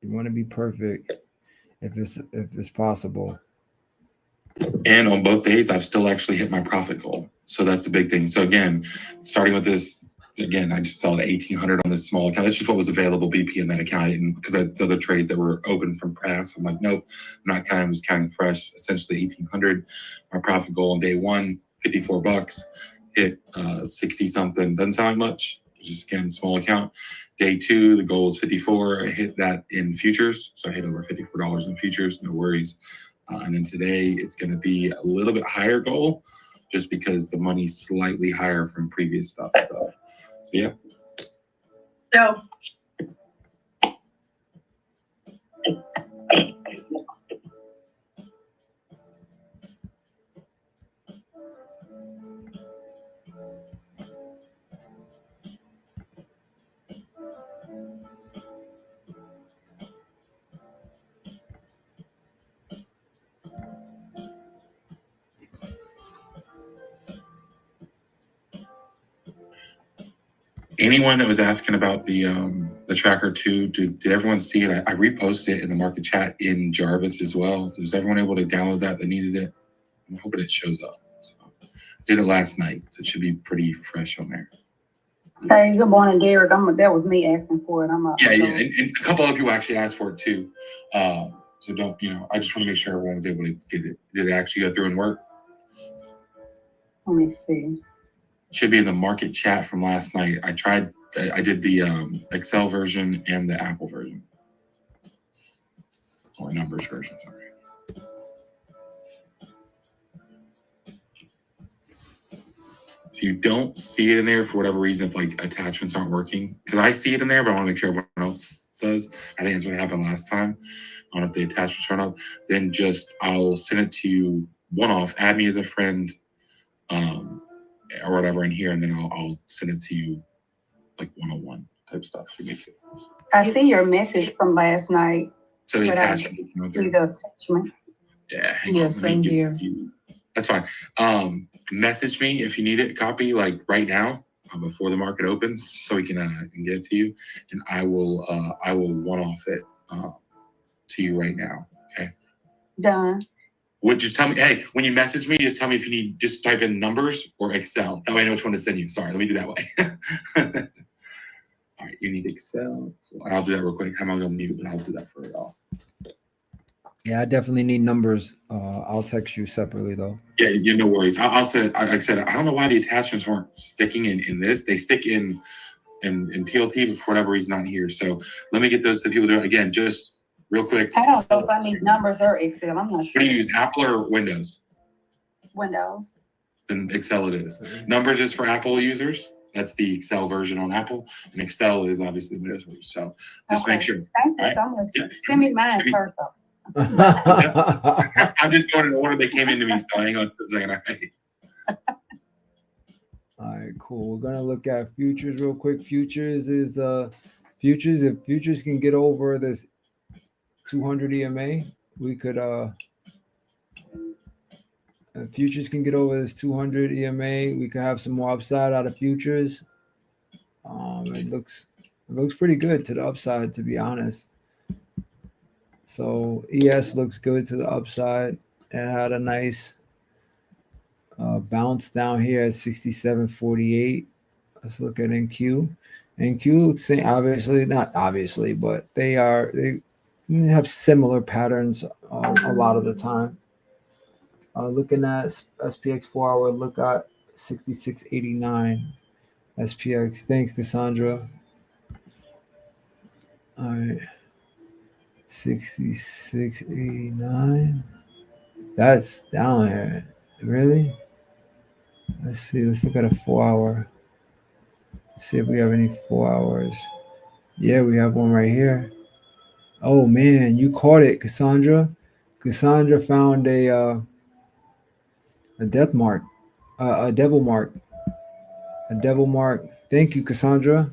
You want to be perfect if it's possible. And on both days, I've still actually hit my profit goal. So that's the big thing. So again, starting with this, again, I just saw the 1,800 on this small account. That's just what was available BP in that account. And because I had other trades that were open from past, I'm like, nope, I'm not counting. I'm just counting fresh. Essentially 1,800. My profit goal on day one, $54. Hit 60 something. Doesn't sound like much. Just again, small account. Day two, the goal is 54. I hit that in futures. So I hit over $54 in futures. No worries. And then today it's going to be a little bit higher goal just because the money's slightly higher from previous stuff. So yeah. So Anyone that was asking about the tracker too, did everyone see it? I reposted it in the market chat in Jarvis as well. Was everyone able to download that needed it? I'm hoping it shows up. So, did it last night, so it should be pretty fresh on there. hey, good morning, Derek. That was me asking for it. Yeah, and a couple other people actually asked for it too. So don't, I just want to make sure everyone was able to get it. Did it actually go through and work? Let me see. Should be in the market chat from last night. I did the Excel version and the Apple version. Or numbers version, sorry. If you don't see it in there for whatever reason, if like attachments aren't working, because I see it in there, but I want to make sure everyone else does. I think that's what happened last time. I don't know if the attachments aren't up. Then I'll send it to you one-off. Add me as a friend. Or whatever in here, and then I'll send it to you like 101 type stuff. I see your message from last night. So the attachment. See the attachment. Yeah, same here. That's fine. Message me if you need it. Copy like right now before the market opens, so we can get it to you, and I will one-off it to you right now. Okay. Done. Would you tell me, hey, when you message me, just tell me if you need, just type in numbers or Excel. That way I know which one to send you. Sorry, let me do that way. All right, you need Excel. I'll do that real quick. I'm not going to need it, but I'll do that for y'all. Yeah, I definitely need numbers. I'll text you separately, though. Yeah, no worries. I'll say, like I said, I don't know why the attachments weren't sticking in this. They stick in PLT, but for whatever reason, not here. So let me get those to people. Again, just real quick. I don't know if I need numbers or Excel. I'm not sure. What do you use, Apple or Windows? Windows. Then Excel it is. Numbers is for Apple users. That's the Excel version on Apple. And Excel is obviously Windows version. So just make sure. Thank you so much. Send me mine first, though. I'm just going in order they came into me, so hang on a second. All right, cool. We're gonna look at futures real quick. Futures is futures. If futures can get over this 200 EMA, we could if futures can get over this 200 EMA, we could have some more upside out of futures. It looks pretty good to the upside, to be honest. So ES looks good to the upside. It had a nice bounce down here at 67.48. Let's look at NQ. NQ looks obviously, not obviously, but they have similar patterns a lot of the time. Looking at SPX 4 hour, look at 66.89 SPX. Thanks, Cassandra. All right. 66.89. That's down here. Really? Let's see. Let's look at a 4 hour. See if we have any 4 hours. Yeah, we have one right here. Oh man, you caught it, Cassandra. Cassandra found a death mark, a devil mark, a devil mark. Thank you, Cassandra.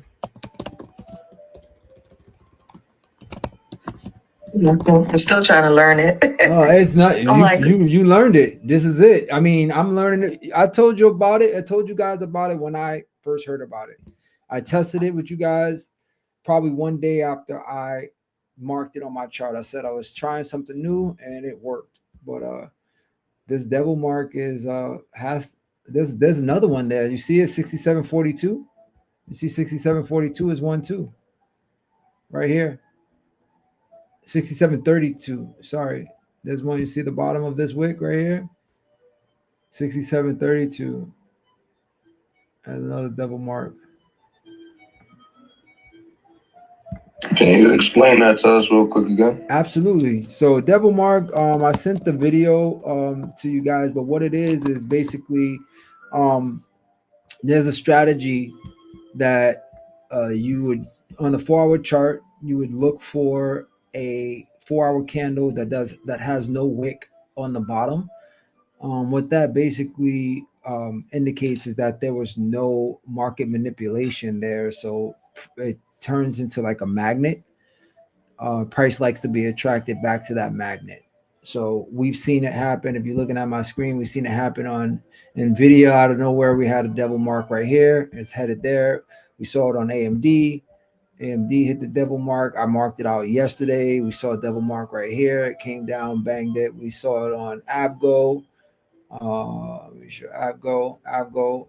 I'm still trying to learn it. Oh, it's not you learned it. This is it. I mean, I'm learning it. I told you about it. I told you guys about it when I first heard about it. I tested it with you guys probably one day after I marked it on my chart. I said I was trying something new and it worked. But this devil mark is has there's another one there. You see it 67.42? You see 67.42 is one too. Right here. 67.32. Sorry. There's one. You see the bottom of this wick right here? 67.32. There's another double mark. Can you explain that to us real quick again? Absolutely. So devil mark, I sent the video to you guys, but what it is basically there's a strategy that you would on the 4-hour chart, you would look for a 4-hour candle that has no wick on the bottom. What that basically indicates is that there was no market manipulation there, so it turns into like a magnet. Price likes to be attracted back to that magnet. So we've seen it happen. If you're looking at my screen, we've seen it happen on Nvidia. Out of nowhere, we had a devil mark right here. It's headed there. We saw it on AMD. AMD hit the devil mark. I marked it out yesterday. We saw a devil mark right here. It came down, banged it. We saw it on Abgo. Abgo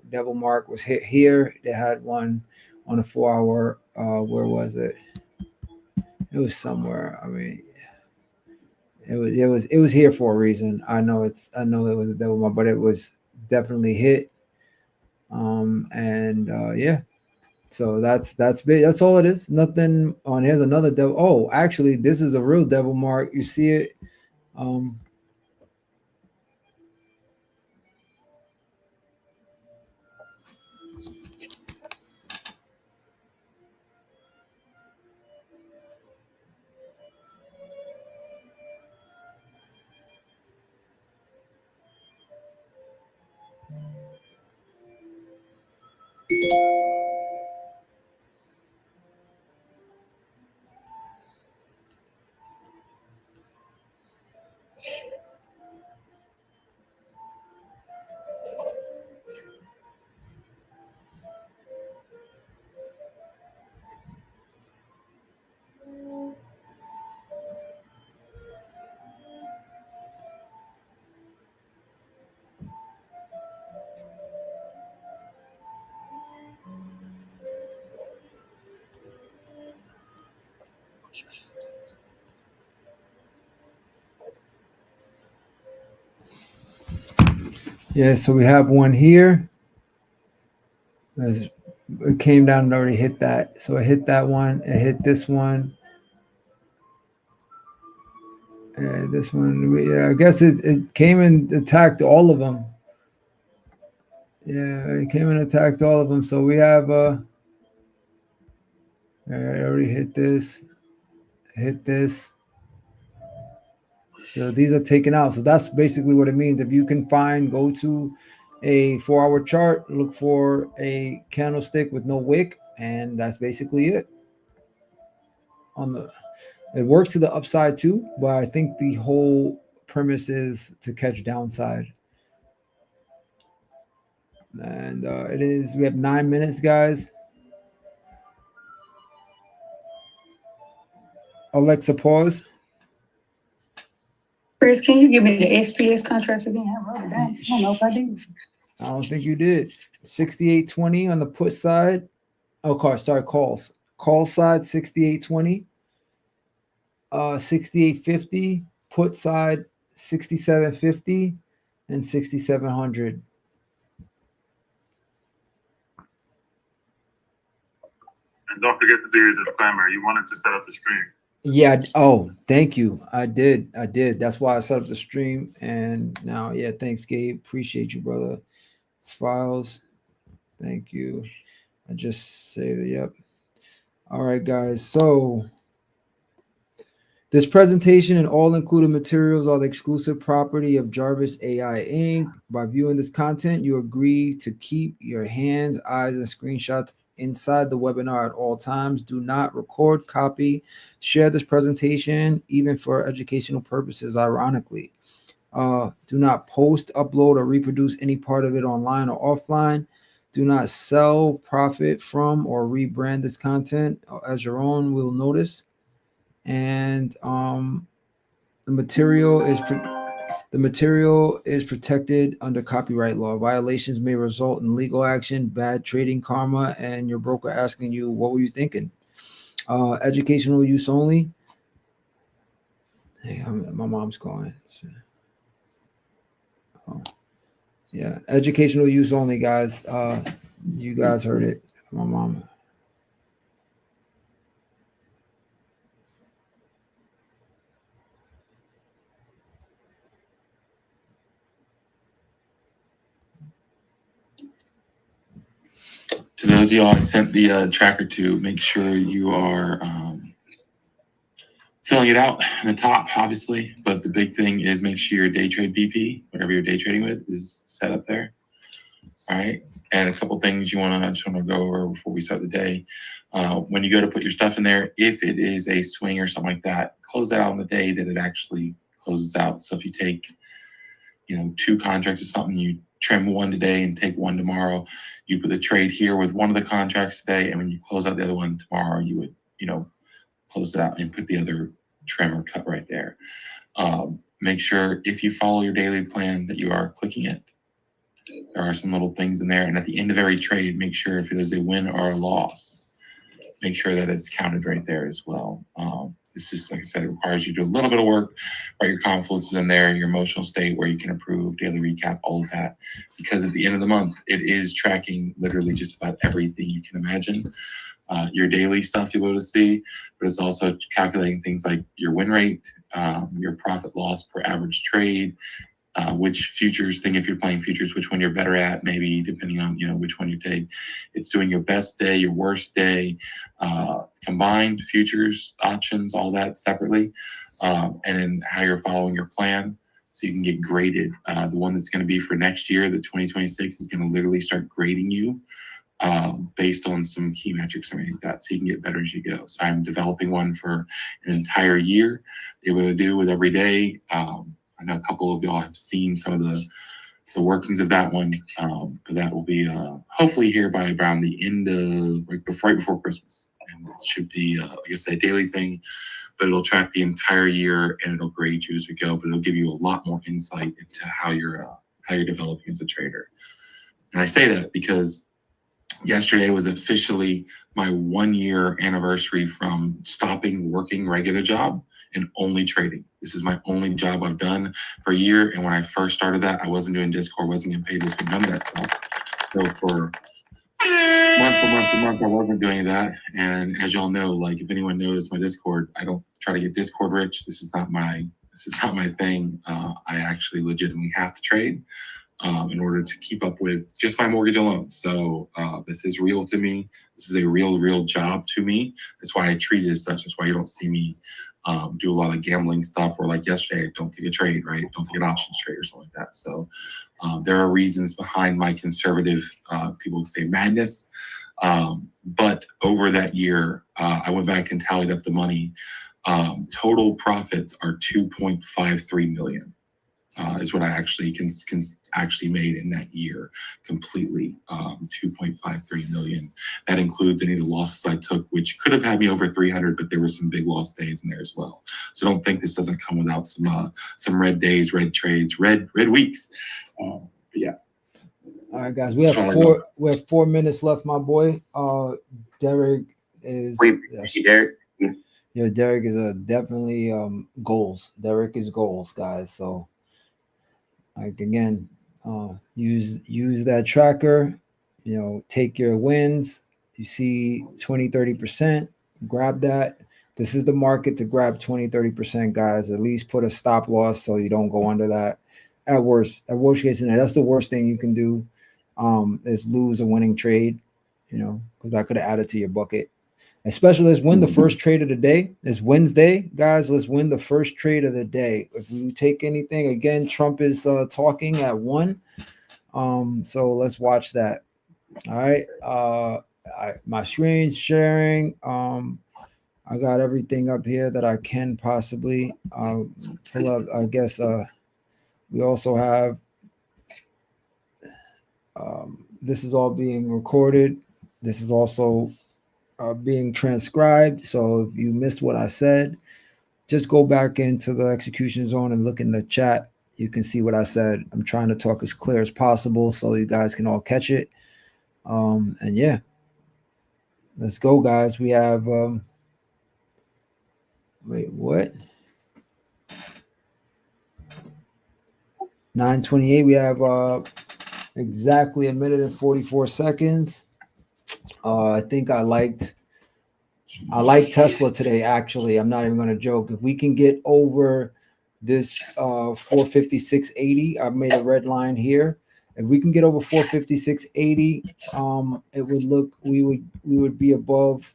devil mark was hit here. They had one on a 4-hour. Where was it? It was somewhere. I mean, it was here for a reason. I know it was a devil mark, but it was definitely hit. Yeah. So that's big. That's all it is. Nothing on here's another devil. Oh, actually, this is a real devil mark. You see it. Yeah, so we have one here. It came down and already hit that. So it hit that one. It hit this one. This one. I guess it came and attacked all of them. Yeah, it came and attacked all of them. So we have I already hit this. Hit this. So these are taken out. So that's basically what it means. If you can go to a 4-hour chart, look for a candlestick with no wick, and that's basically it. It works to the upside too, but I think the whole premise is to catch downside. And we have 9 minutes, guys. Alexa, pause. Chris, can you give me the SPS contracts again? I wrote it down. I don't know if I did. I don't think you did. 68.20 on the put side. Calls. Call side 68.20. 68.50. Put side 67.50 and 6,700. And don't forget to do your disclaimer. You wanted to set up the stream. Yeah. Oh, thank you. I did. That's why I set up the stream. And now, yeah, thanks, Gabe. Appreciate you, brother. Files. Thank you. I just saved it. Yep. All right, guys. So this presentation and all included materials are the exclusive property of Jarvis AI Inc. By viewing this content, you agree to keep your hands, eyes, and screenshots inside the webinar at all times. Do not record, copy, share this presentation, even for educational purposes, ironically. Do not post, upload, or reproduce any part of it online or offline. Do not sell, profit from, or rebrand this content as your own will notice. and the material is protected under copyright law. Violations may result in legal action, bad trading karma, and your broker asking you, what were you thinking? Educational use only. Hey, my mom's calling. Oh, yeah, educational use only, guys. You guys heard it. My mom. To those of y'all I sent the tracker to, make sure you are filling it out in the top, obviously. But the big thing is make sure your day trade BP, whatever you're day trading with, is set up there. All right. And a couple things I just want to go over before we start the day. When you go to put your stuff in there, if it is a swing or something like that, close that out on the day that it actually closes out. So if you take, 2 contracts or something, you trim one today and take one tomorrow. You put the trade here with one of the contracts today, and when you close out the other one tomorrow, you would, close it out and put the other trim or cut right there. Make sure if you follow your daily plan that you are clicking it. There are some little things in there, and at the end of every trade, make sure if it is a win or a loss, make sure that it's counted right there as well. This is, like I said, it requires you to do a little bit of work, write your confluences in there, your emotional state, where you can approve, daily recap, all of that. Because at the end of the month, it is tracking literally just about everything you can imagine. Your daily stuff you'll be able to see, but it's also calculating things like your win rate, your profit loss per average trade, which futures thing, if you're playing futures, which one you're better at, maybe depending on which one you take. It's doing your best day, your worst day, combined futures, options, all that separately, and then how you're following your plan so you can get graded. The one that's going to be for next year, the 2026, is going to literally start grading you based on some key metrics and everything like that, so you can get better as you go. So I'm developing one for an entire year, able to do with every day. I know a couple of y'all have seen some of the workings of that one, but that will be hopefully here by around the end of right before Christmas. And it should be, like I said, a daily thing, but it'll track the entire year and it'll grade you as we go. But it'll give you a lot more insight into how you're developing as a trader. And I say that because yesterday was officially my 1-year anniversary from stopping working regular job and only trading. This is my only job I've done for a year. And when I first started that, I wasn't doing Discord, wasn't getting paid, just none of that stuff. So for month, I wasn't doing that. And as y'all know, like if anyone knows my Discord, I don't try to get Discord rich. This is not my thing. I actually legitimately have to trade in order to keep up with just my mortgage alone. So this is real to me. This is a real job to me. That's why I treat it as such. That's why you don't see me do a lot of gambling stuff, or like yesterday, don't take a trade, right? Don't take an options trade or something like that. So there are reasons behind my conservative, people say madness. But over that year, I went back and tallied up the money. Total profits are 2.53 million. Is what I actually can actually made in that year completely. 2.53 million. That includes any of the losses I took, which could have had me over 300, but there were some big loss days in there as well. So don't think this doesn't come without some red days, red trades, red weeks. But yeah. All right, guys, we have 4 minutes left, my boy. Derek is. Wait, Derek. Yeah, Derek is definitely goals. Derek is goals, guys. So. Like again, use that tracker, take your wins. You see 20-30%, grab that. This is the market to grab 20-30%, guys. At least put a stop loss so you don't go under that. At worst case scenario, that's the worst thing you can do, is lose a winning trade, because that could have added to your bucket. Especially, let's win the first trade of the day. It's Wednesday, guys. Let's win the first trade of the day. If we take anything, again, Trump is talking at 1. So let's watch that. All right. My screen's sharing. I got everything up here that I can possibly pull up. I guess we also have this is all being recorded. This is also being transcribed. So if you missed what I said, just go back into the execution zone and look in the chat. You can see what I said. I'm trying to talk as clear as possible so you guys can all catch it. And yeah, let's go, guys. We have wait, what? 9:28. We have exactly a minute and 44 seconds. I think I liked Tesla today. Actually, I'm not even going to joke. If we can get over this 456.80, I've made a red line here. If we can get over 456.80, it would look we would be above.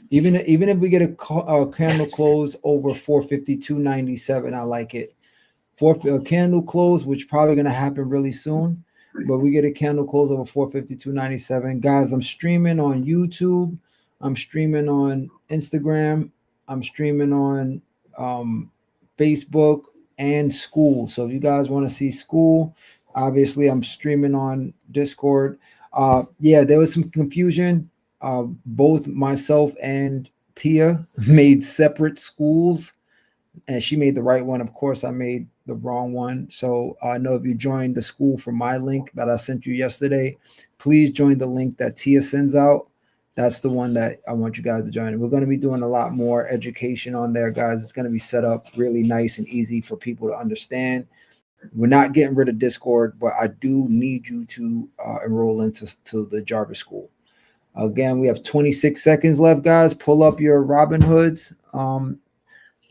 Even if we get a candle close over 452.97, I like it. For a candle close, which probably going to happen really soon, but we get a candle close over 452.97. Guys, I'm streaming on YouTube. I'm streaming on Instagram. I'm streaming on Facebook and school. So if you guys want to see school, obviously I'm streaming on Discord. Yeah, there was some confusion. Both myself and Tia made separate schools, and she made the right one. Of course, I made the wrong one. So I know if you joined the school from my link that I sent you yesterday, please join the link that Tia sends out. That's the one that I want you guys to join. We're going to be doing a lot more education on there, guys. It's going to be set up really nice and easy for people to understand. We're not getting rid of Discord, but I do need you to enroll into the Jarvis School. Again, we have 26 seconds left, guys. Pull up your Robin Hoods.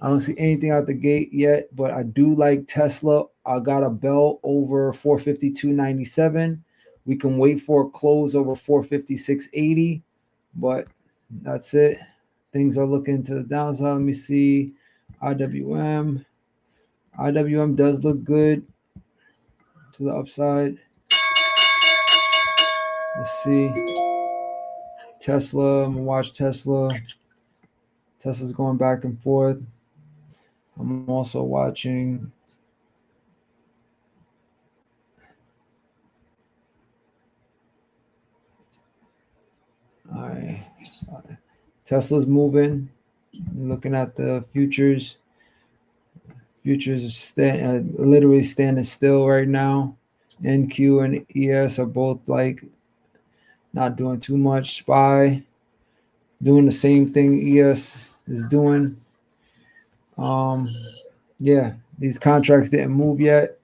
I don't see anything out the gate yet, but I do like Tesla. I got a bell over 452.97. We can wait for a close over 456.80, but that's it. Things are looking to the downside. Let me see. IWM. IWM does look good to the upside. Let's see. Tesla. I'm going to watch Tesla. Tesla's going back and forth. I'm also watching. All right. Tesla's moving. I'm looking at the futures. Futures are literally standing still right now. NQ and ES are both like not doing too much. SPY doing the same thing ES is doing. Yeah, these contracts didn't move yet.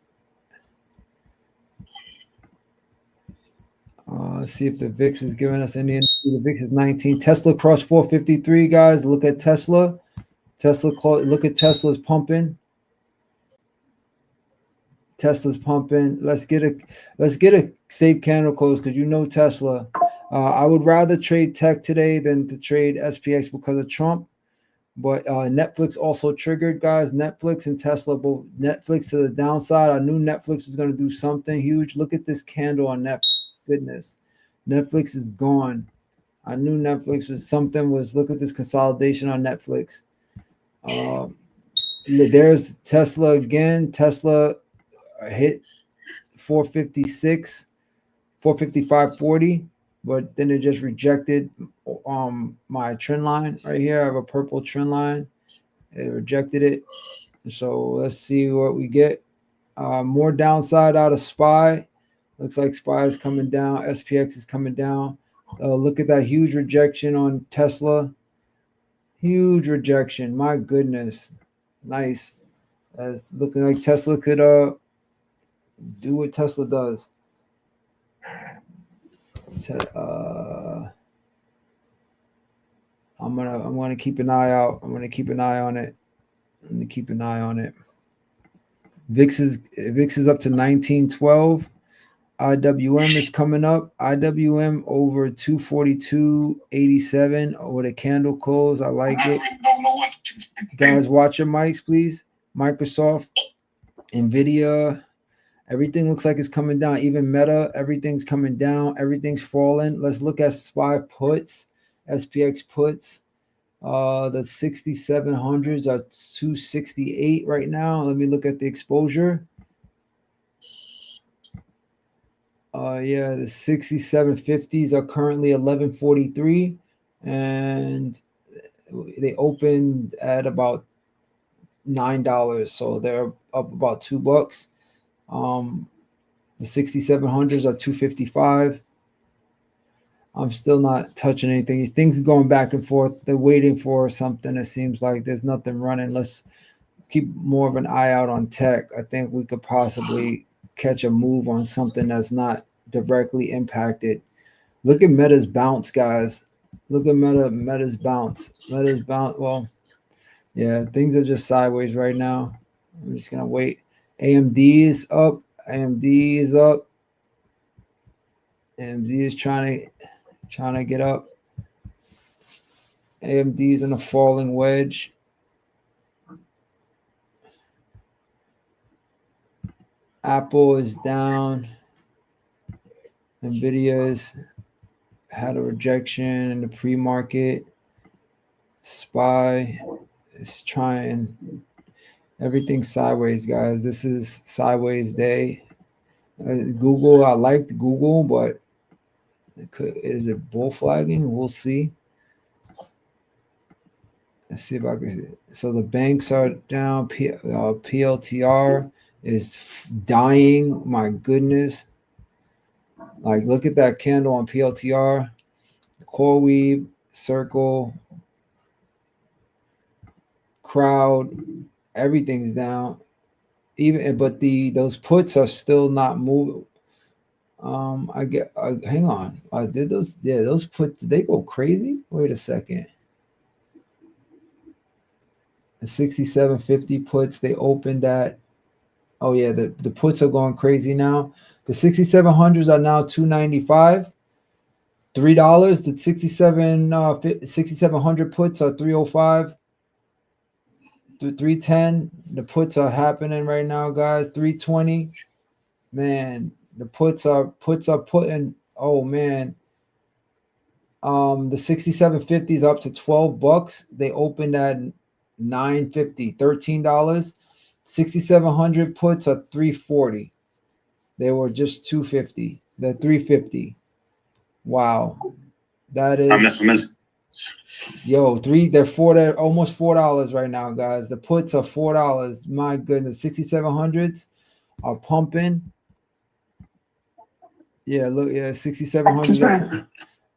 Let's see if the VIX is giving us any. The VIX is 19. Tesla crossed 453, guys. Look at Tesla. Look at Tesla's pumping. Tesla's pumping. Let's get a safe candle close because you know Tesla. I would rather trade tech today than to trade SPX because of Trump. But Netflix also triggered, guys. Netflix and Tesla, both Netflix to the downside. I knew Netflix was going to do something huge. Look at this candle on Netflix. Goodness, Netflix is gone. I knew Netflix was. Look at this consolidation on Netflix. There's Tesla again. Tesla hit 456, 455.40, but then it just rejected my trend line right here. I have a purple trend line. It rejected it. So let's see what we get. More downside out of SPY. Looks like SPY is coming down. SPX is coming down. Look at that huge rejection on Tesla. Huge rejection. My goodness. Nice. It's looking like Tesla could do what Tesla does. I'm gonna keep an eye out. I'm gonna keep an eye on it. VIX is up to 1912. IWM is coming up. IWM over 242.87 with a candle close. I like it. Guys, watch your mics, please. Microsoft, Nvidia, everything looks like it's coming down. Even Meta, everything's coming down. Everything's falling. Let's look at SPY puts, SPX puts. The 6700s are 268 right now. Let me look at the exposure. Yeah, the 6750s are currently 1143, and they opened at about $9, so they're up about $2. The 6700s are 255. I'm still not touching anything. Things going back and forth. They're waiting for something. It seems like there's nothing running. Let's keep more of an eye out on tech. I think we could possibly catch a move on something that's not directly impacted. Look at Meta's bounce, guys. Look at Meta's bounce. Meta's bounce. Well, yeah, things are just sideways right now. I'm just gonna wait. AMD is up. AMD is up. AMD is trying to get up. AMD is in a falling wedge. Apple is down. Nvidia's had a rejection in the pre-market. SPY is trying. Everything sideways, guys. This is sideways day. Google, I liked Google, but is it bull flagging? We'll see. Let's see if I can. So the banks are down. PLTR is dying. My goodness. Like, look at that candle on PLTR. CoreWeave, Circle, Crowd, everything's down. But those puts are still not moving. Hang on. Did those puts, did they go crazy? Wait a second. The 6750 puts, they opened at, oh yeah, the puts are going crazy now. The 6700s are now 295, $3. The 6700 puts are 305, 310. The puts are happening right now, guys. 320. Man, the puts are putting. Oh man. The 6750 is up to $12. They opened at $9.50, $13. 6700 puts are 340. They were just 250. They're 350. Wow. That is they're almost $4 right now, guys. The puts are $4. My goodness. 6700s are pumping. Yeah, look, 6700.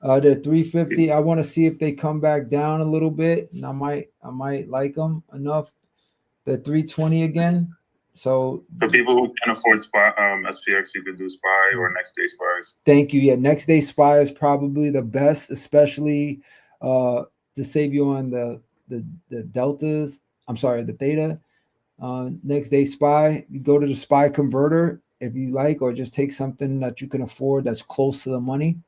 They're 350. I want to see if they come back down a little bit, and I might like them enough. They're 320 again. So For people who can afford SPX, you could do SPY or next day SPYs. Thank you. Yeah, next day SPY is probably the best, especially to save you on the deltas. I'm sorry, the theta. Next day SPY, you go to the SPY converter if you like, or just take something that you can afford that's close to the money.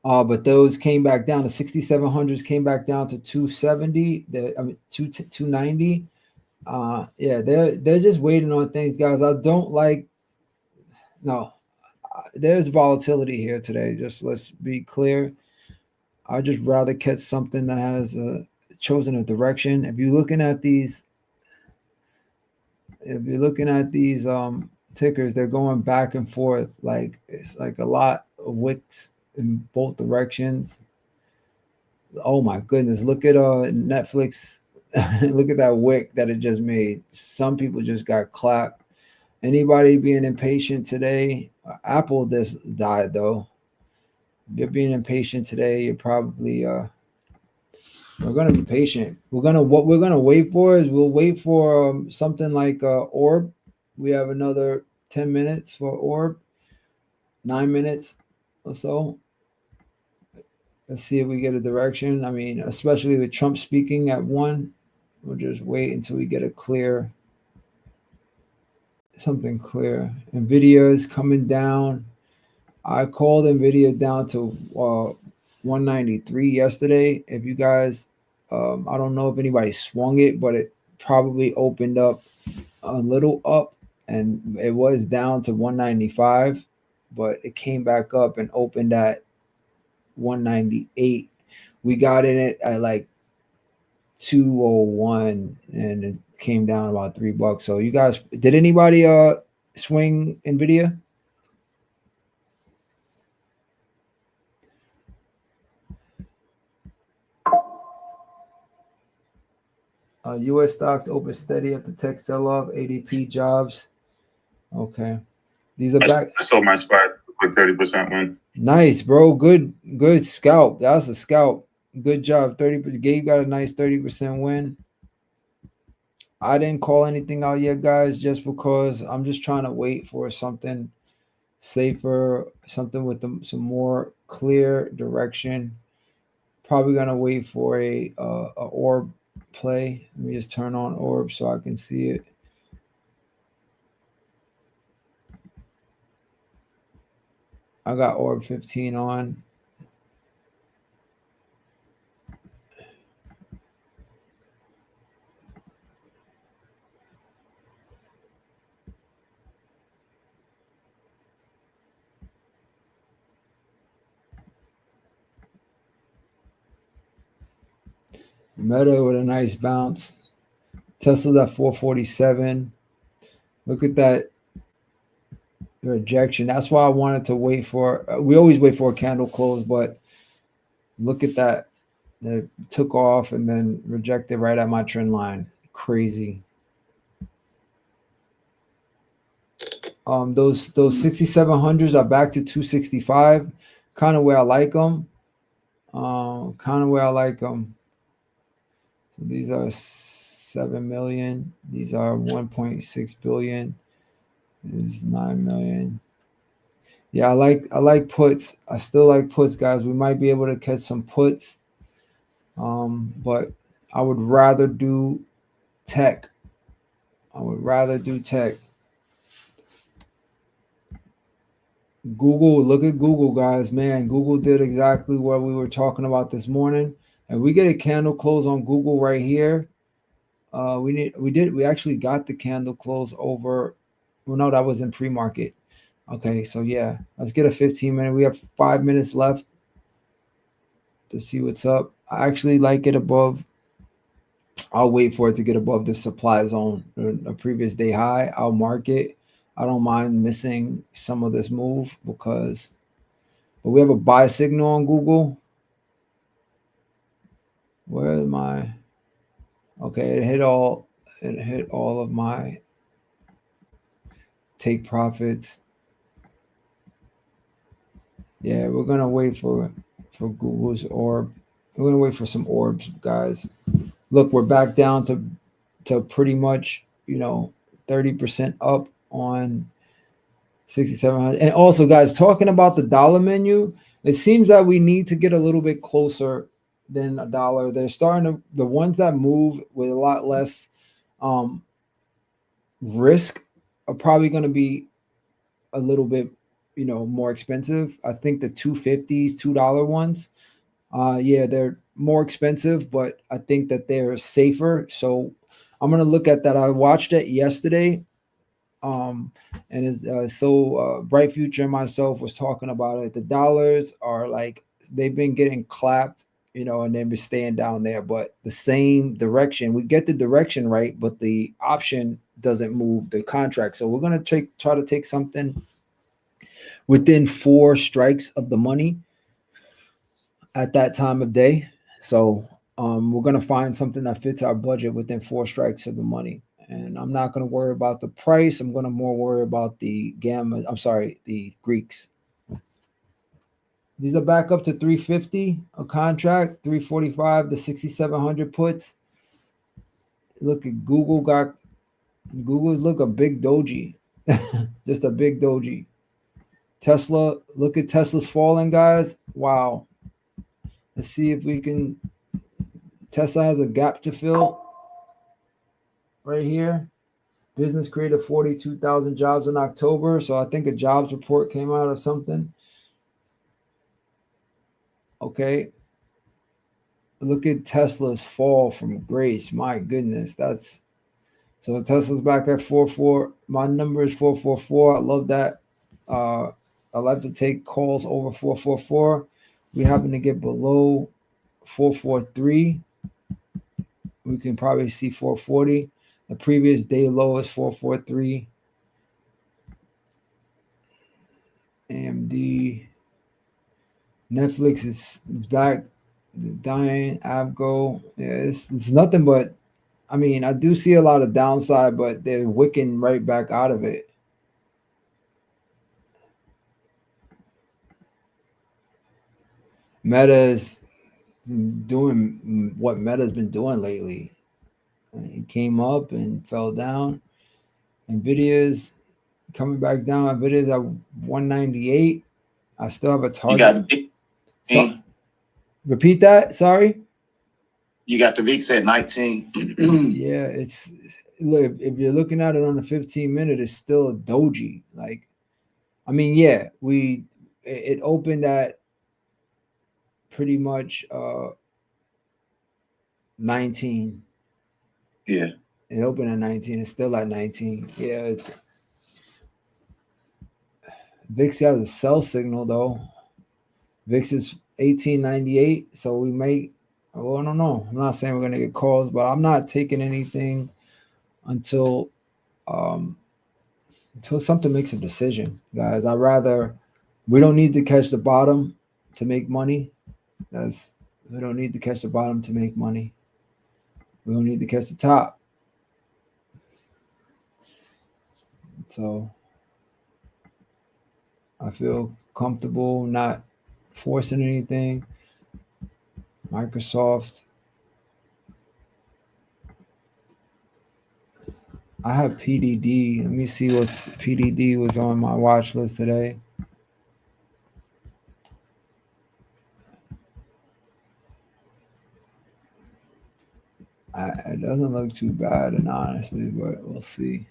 But those came back down. The 6700s came back down to 270. 290. Yeah, they're just waiting on things, guys. I don't like. No, there's volatility here today. Just let's be clear. I'd just rather catch something that has chosen a direction. If you're looking at these tickers, they're going back and forth. Like it's like a lot of wicks in both directions. Oh my goodness! Look at Netflix. Look at that wick that it just made. Some people just got clapped. Anybody being impatient today? Apple just died though. If you're being impatient today, you're probably we're gonna be patient. What we're gonna wait for is we'll wait for something like Orb. We have another 10 minutes for Orb, 9 minutes or so. Let's see if we get a direction. I mean, especially with Trump speaking at 1, we'll just wait until we get something clear. Nvidia is coming down. I called Nvidia down to 193 yesterday. If you guys, I don't know if anybody swung it, but it probably opened up a little up, and it was down to 195, but it came back up and opened at 198. We got in it at like 201, and it came down about $3. So you guys, did anybody swing Nvidia? U.S. stocks open steady after tech sell-off. ADP jobs. Okay, these are back. I sold my spot with 30% win. Nice, bro. Good scalp. That's a scalp. Good job. 30%. Gabe got a nice 30% win. I didn't call anything out yet, guys, just because I'm just trying to wait for something safer, something with some more clear direction. Probably gonna wait for a orb play. Let me just turn on orb so I can see it. I got orb 15 on. Meta with a nice bounce. Tesla's at 447. Look at that rejection. That's why I wanted to wait for. We always wait for a candle close, but look at that. It took off and then rejected right at my trend line. Crazy. Those 6700s are back to 265. Kind of where I like them. Kind of where I like them. So these are 7 million. These are 1.6 billion. This is 9 million. Yeah, I like puts. I still like puts, guys. We might be able to catch some puts. But I would rather do tech. I would rather do tech. Google, look at Google, guys. Man, Google did exactly what we were talking about this morning. And we get a candle close on Google right here. We actually got the candle close over. Well, no, that was in pre-market. Okay, so yeah, let's get a 15-minute. We have 5 minutes left to see what's up. I actually like it above. I'll wait for it to get above the supply zone, a previous day high. I'll mark it. I don't mind missing some of this move but we have a buy signal on Google. Where am I? Okay, it hit all of my take profits. Yeah, we're gonna wait for Google's orb. We're gonna wait for some orbs, guys. Look, we're back down to pretty much 30% up on 6,700. And also, guys, talking about the dollar menu, it seems that we need to get a little bit closer than a dollar. They're starting to, the ones that move with a lot less risk are probably going to be a little bit more expensive. I think the 250s, $2 ones, yeah, they're more expensive, but I think that they're safer. So I'm going to look at that. I watched it yesterday. And Bright Future and myself was talking about it. The dollars are like, they've been getting clapped, and they've been staying down there, but the same direction. We get the direction right, but the option doesn't move the contract. So we're going to try to take something within 4 strikes of the money at that time of day. So we're going to find something that fits our budget within 4 strikes of the money. And I'm not going to worry about the price. I'm going to more worry about the the Greeks. These are back up to 350 a contract, 345 to 6,700 puts. Look at Google's a big doji, just a big doji. Tesla, look at Tesla's falling, guys. Wow. Let's see if we can. Tesla has a gap to fill right here. Business created 42,000 jobs in October. So I think a jobs report came out of something. Okay. Look at Tesla's fall from grace. My goodness. So Tesla's back at 44. My number is 444. I love that. I like to take calls over 444. We happen to get below 443. We can probably see 440. The previous day low is 443. AMD. Netflix is back. Dying. Abgo. Yeah, it's nothing but I mean, I do see a lot of downside, but they're wicking right back out of it. Meta is doing what Meta's been doing lately. It came up and fell down. Nvidia's coming back down. Nvidia's at 198. I still have a You target. got So repeat that. Sorry. you got the VIX at 19. Yeah, it's look, if you're looking at it on the 15-minute, it's still a doji. Like, I mean, yeah, it opened at pretty much 19. Yeah. It opened at 19. It's still at 19. Yeah, it's VIX has a sell signal though. VIX is 1898, so we may. Well, I don't know. I'm not saying we're gonna get calls, but I'm not taking anything until something makes a decision, guys. We don't need to catch the bottom to make money. We don't need to catch the bottom to make money. We don't need to catch the top. So I feel comfortable not forcing anything. Microsoft. I have PDD. Let me see what's PDD was on my watch list today. It doesn't look too bad, and honestly, but we'll see.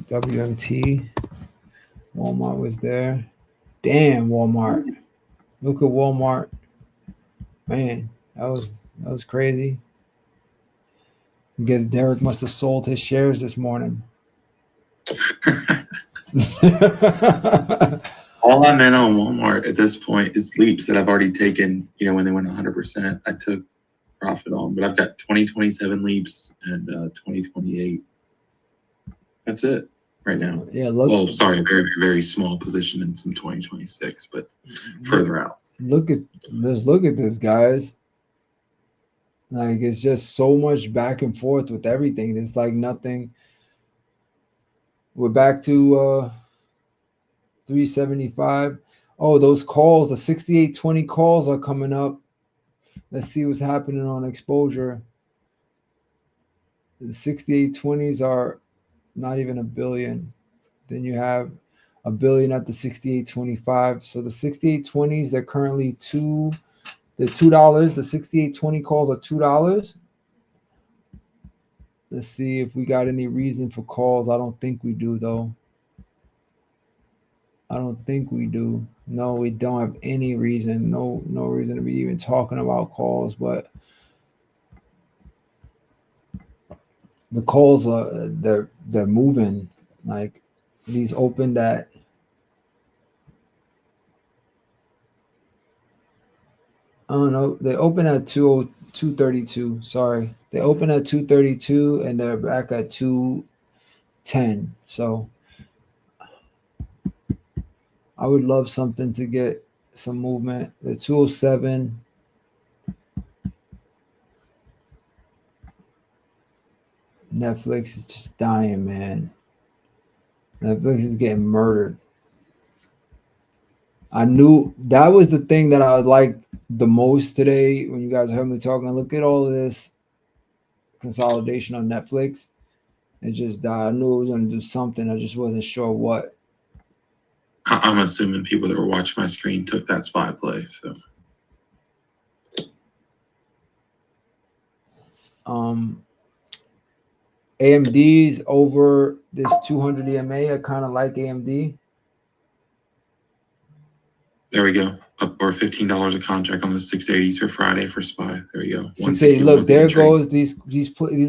WMT. Walmart was there. Damn, Walmart. Look at Walmart. Man, that was crazy. I guess Derek must have sold his shares this morning. All I'm in on Walmart at this point is leaps that I've already taken. When they went 100%, I took profit on. But I've got 2027 leaps and 2028. That's it right now. Yeah, look. Oh, sorry, a very, very small position in some 2026, but further out. Look at this, guys. Like, it's just so much back and forth with everything. It's like nothing. We're back to 375. Oh, those calls, the 6820 calls are coming up. Let's see what's happening on exposure. The 6820s are not even a billion. Then you have a billion at the 6825. So the 6820s, they're currently $2. The $2. The 6820 calls are $2. Let's see if we got any reason for calls. I don't think we do, though. I don't think we do. No, we don't have any reason. No reason to be even talking about calls. But the calls are they're moving. Like, these opened at I don't know. They open at 232. Sorry. They open at 232 and they're back at 210. So I would love something to get some movement. The 207. Netflix is just dying, man. Netflix is getting murdered. I knew that was the thing that I liked the most today when you guys heard me talking. Look at all of this consolidation on Netflix. It just died. I knew it was going to do something. I just wasn't sure what. I'm assuming people that were watching my screen took that spy play. So, AMD's over this 200 EMA. I kind of like AMD. there we go. Up over $15 a contract on the 680s for Friday for SPY. There we go. 680. Look, there goes these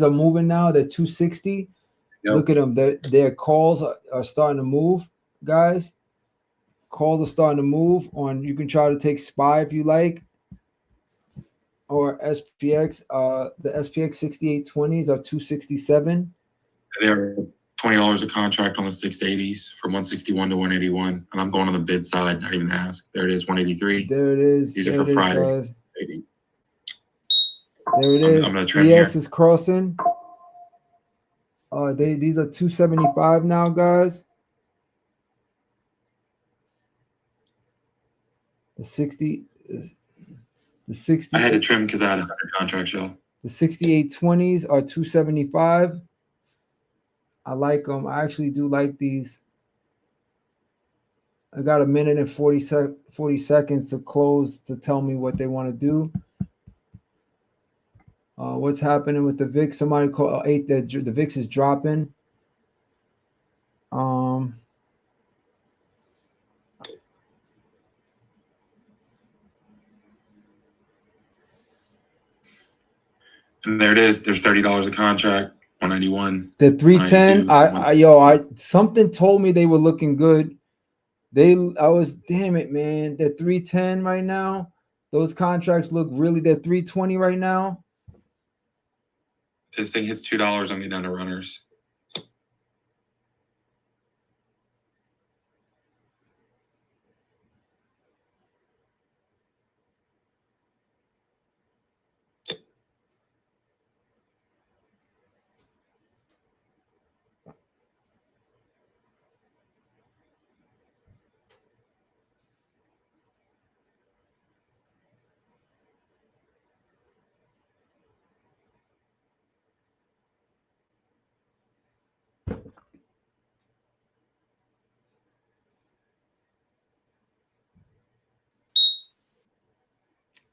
are moving now. They're 260. Yep. Look at them. Their calls are starting to move, guys. Calls are starting to move on. You can try to take SPY if you like, or SPX. The SPX 6820s are 267. They're $20 a contract on the 680s from 161 to 181, and I'm going on the bid side. Not even ask. There it is, 183. There it is. These there are for it is, Friday. guys. 80. There it I'm is. gonna trim ES here. is crossing. These are 275 now, guys. The 60. The 60. I had to trim because I had 100 contracts, y'all. The 6820s are 275. I like them. I actually do like these. I got a minute and 40 seconds to close to tell me what they want to do. What's happening with the VIX? Somebody call the VIX is dropping. And there it is. There's $30 a contract, 191. The 310. 192, Something told me they were looking good. Damn it, man. They're 310 right now. Those contracts look really. They're 320 right now. This thing hits $2. I'm getting down to runners.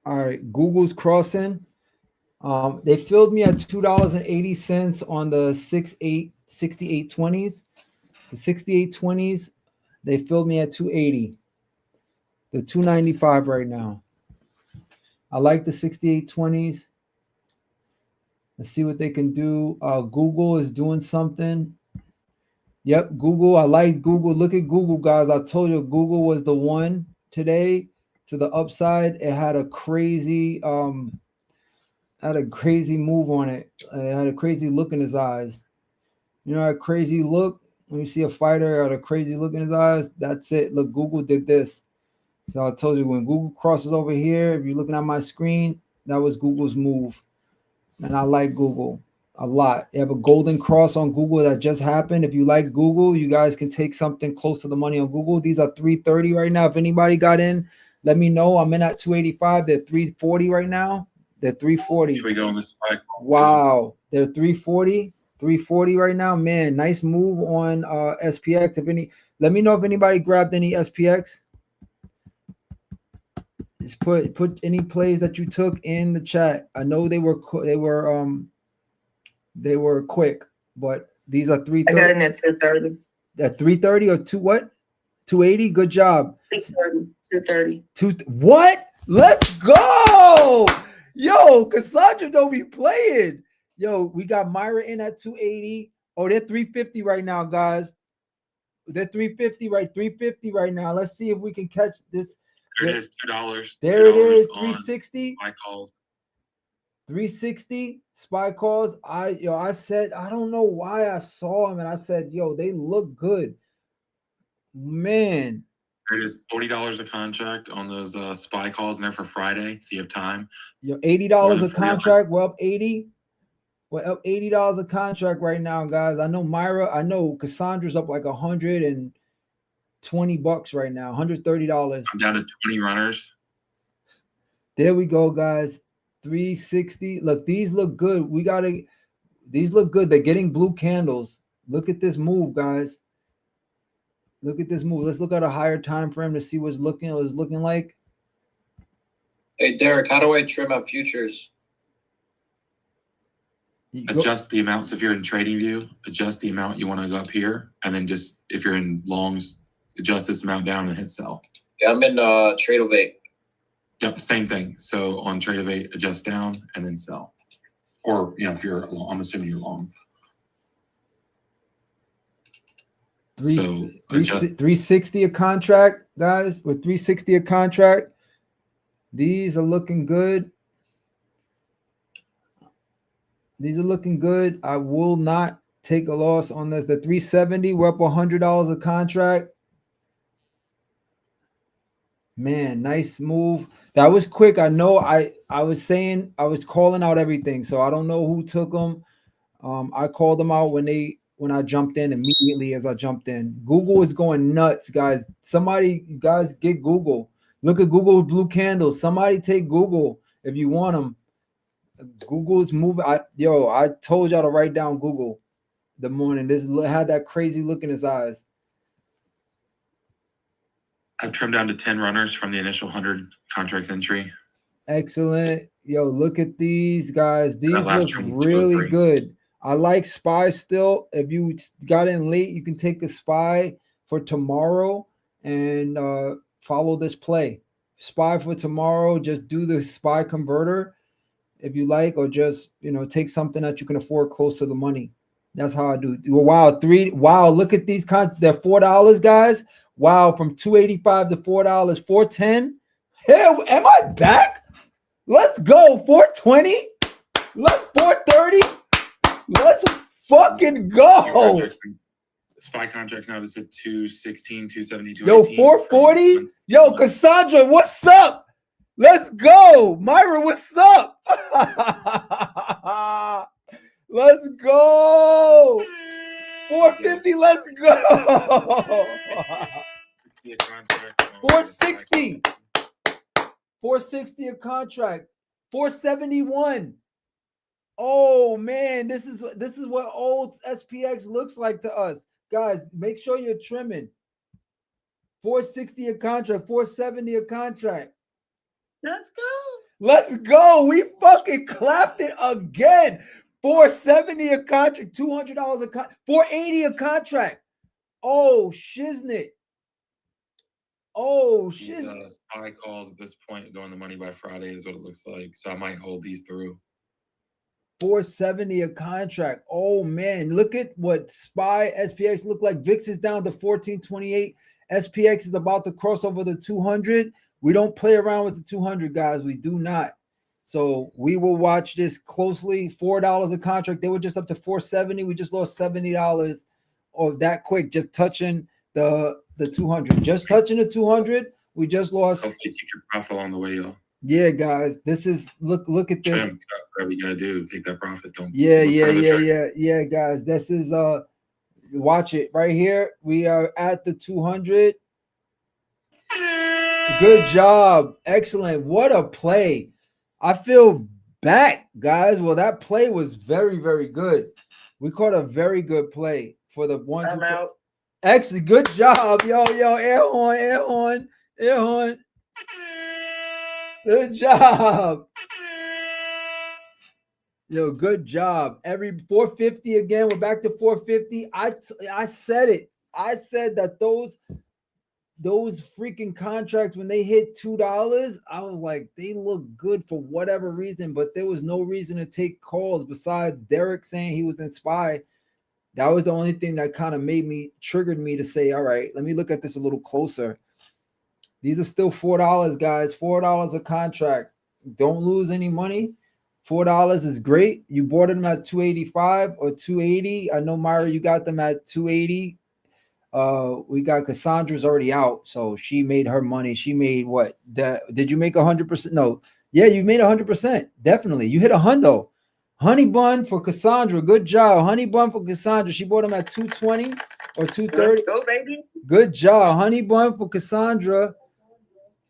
All right, Google's crossing. They filled me at $2.80 on the 6820s. The 6820s, they filled me at 280. The 295 right now. I like the 6820s. Let's see what they can do. Google is doing something. Yep, Google. I like Google. Look at Google, guys. I told you Google was the one today to the upside. It had a crazy move on it. It had a crazy look in his eyes. You know, a crazy look when you see a fighter had a crazy look in his eyes. That's it. Look, Google did this. So I told you when Google crosses over here, if you're looking at my screen, that was Google's move. And I like Google a lot. You have a golden cross on Google that just happened. If you like Google, you guys can take something close to the money on Google. These are 330 right now. If anybody got in, let me know. I'm in at 285. They're 340 right now. They're 340. Here we go on this spike. Wow. They're 340. 340 right now. Man, nice move on SPX. Let me know if anybody grabbed any SPX. Just put any plays that you took in the chat. I know they were quick, but these are 330. I got in at 230. At 330 or 280. Good job. 230. What? Let's go. Yo, Cassandra don't be playing. Yo, we got Myra in at 280. Oh, they're 350 right now, guys. They're 350 right now. Let's see if we can catch this. There it is, $2. There it is, 360. 360. My calls. 360 spy calls. I said, I don't know why I saw them, and I said, yo, they look good. Man. There it is, $40 a contract on those spy calls, and they're for Friday, so you have time. Yo, $80 a contract. We're up 80. We're up $80 a contract right now, guys. I know Cassandra's up like $120 right now, $130. I'm down to 20 runners. There we go, guys. 360. Look, these look good. These look good. They're getting blue candles. Look at this move, guys. Look at this move. Let's look at a higher time frame to see what's looking like. Hey, Derek, how do I trim out futures? Adjust the amounts. If you're in trading view, adjust the amount you want to go up here, and then just if you're in longs, adjust this amount down and hit sell. Yeah, I'm in Trade-O-Vate. Yep, same thing. So on Trade-O-Vate, adjust down and then sell. Or if you're long, I'm assuming you're long. So 360 a contract, guys. With 360 a contract, these are looking good. These are looking good. I will not take a loss on this. The 370, we're up $100 a contract. Man, nice move. That was quick. I know I was saying I was calling out everything, so I don't know who took them. I called them out when I jumped in immediately as I jumped in. Google is going nuts, guys. Somebody, you guys get Google. Look at Google blue candles. Somebody take Google if you want them. Google's moving. I told y'all to write down Google the morning. This had that crazy look in his eyes. I've trimmed down to 10 runners from the initial 100 contracts entry. Excellent. Yo, look at these guys. These That last look trim was really 203. good. I like SPY still. If you got in late, you can take a SPY for tomorrow and follow this play. SPY for tomorrow. Just do the SPY converter if you like, or just take something that you can afford close to the money. That's how I do. Wow, wow, look at these they're $4, guys. Wow, from $2.85 to $4, $4.10. Hey, am I back? Let's go. $4.20. Let's $4.30. Let's fucking go. SPY contracts now just at 216, 270, Yo, 440. Yo, Cassandra, what's up? Let's go. Myra, what's up? Let's go. 450. Let's go. 460. 460 a contract. 471. Oh man, this is what old SPX looks like to us. Guys, make sure you're trimming. 460 a contract, 470 a contract. Let's go. Let's go. We fucking clapped it again. 470 a contract, $200 a contract, 480 a contract. Oh, shiznit. Oh, shit. SPY calls at this point going the money by Friday is what it looks like. So I might hold these through. 470 a contract. Oh man, look at what SPY SPX look like. VIX is down to 1428. SPX is about to cross over the 200. We don't play around with the 200, guys. We do not. So we will watch this closely. $4 a contract. They were just up to 470. We just lost $70 or that quick, just touching the 200. Just touching the 200. We just lost. Hopefully take your profit along the way, y'all. Yeah, guys. This is look at this. Trim, whatever you gotta do, take that profit. Don't Yeah, guys. This is watch it right here. We are at the 200. Good job. Excellent. What a play. I feel back, guys. Well, that play was very, very good. We caught a very good play for the ones. I'm out. Excellent. Good job. Yo, air horn. Good job. Yo, good job. Every 450 again. We're back to 450. I said it. I said that those freaking contracts, when they hit $2, I was like, they look good for whatever reason, but there was no reason to take calls besides Derek saying he was in SPY. That was the only thing that kind of triggered me to say, all right, let me look at this a little closer. These are still $4, guys. $4 a contract. Don't lose any money. $4 is great. You bought them at 285 or 280. I know, Myra, you got them at 280. We got Cassandra's already out, so she made her money. She made what? Did you make 100%? No. Yeah, you made 100%. Definitely. You hit a hundo. Honey bun for Cassandra. Good job. Honey bun for Cassandra. She bought them at 220 or 230. Let's go, baby. Good job. Honey bun for Cassandra.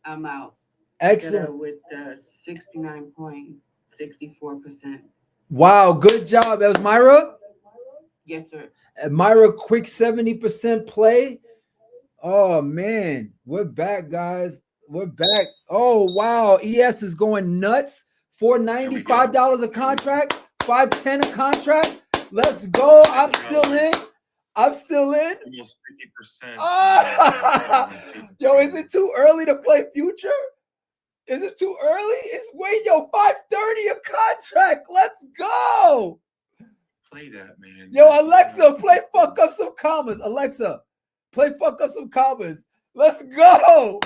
I'm out. Excellent. With 69.64%. Wow. Good job. That was Myra? Yes, sir. Myra, quick 70% play. Oh, man. We're back, guys. We're back. Oh, wow. ES is going nuts. $495 a contract. $510 a contract. Let's go. I'm still in. Almost 50%. Yo, is it too early to play future? Is it too early? It's $530 a contract. Let's go. Play that, man. Yo, Alexa, play fuck up some commas. Alexa, play fuck up some commas. Let's go.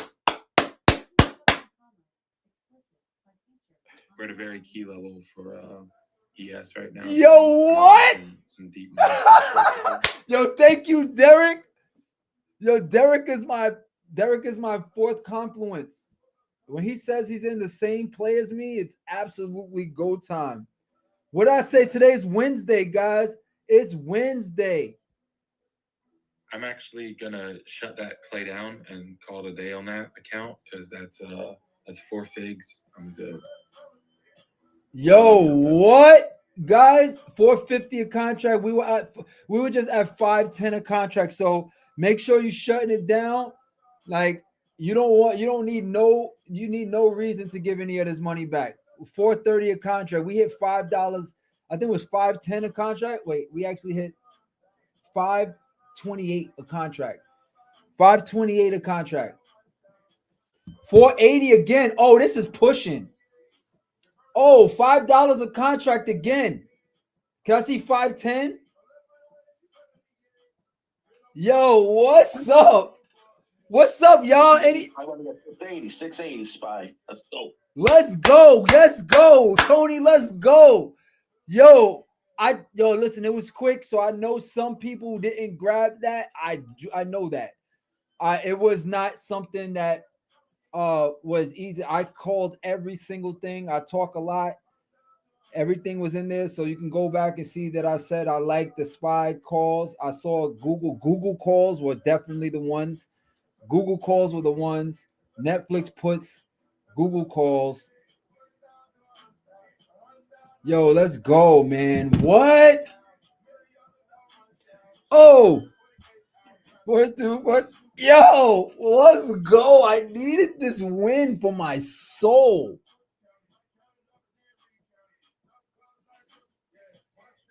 We're at a very key level for ES right now. Yo, what? Some deep. Yo, thank you, Derek. Yo, Derek is my fourth confluence. When he says he's in the same play as me, it's absolutely go time. What did I say? Today's Wednesday, guys. It's Wednesday. I'm actually gonna shut that play down and call it a day on that account because that's 4 figs. I'm good. Yo, what? Guys, 450 a contract. We were just at 510 a contract. So make sure you shutting it down. Like you need no reason to give any of this money back. 430 a contract. We hit $5. I think it was 510 a contract. Wait, we actually hit 528 a contract. 528 a contract. 480 again. Oh, this is pushing. Oh, $5 a contract again. Can I see 510? Yo, what's up? What's up, y'all? I want to get 680 SPY. Let's go. Let's go. Let's go. Tony, let's go. Yo, listen, it was quick, so I know some people didn't grab that. I know that. It was not something that was easy. I called every single thing. I talk a lot. Everything was in there, so you can go back and see that I said I like the SPY calls. I saw Google calls were definitely the ones. Google calls were the ones. Netflix puts, Google calls. Yo, let's go, man. What? Oh, what? Yo, let's go. I needed this win for my soul.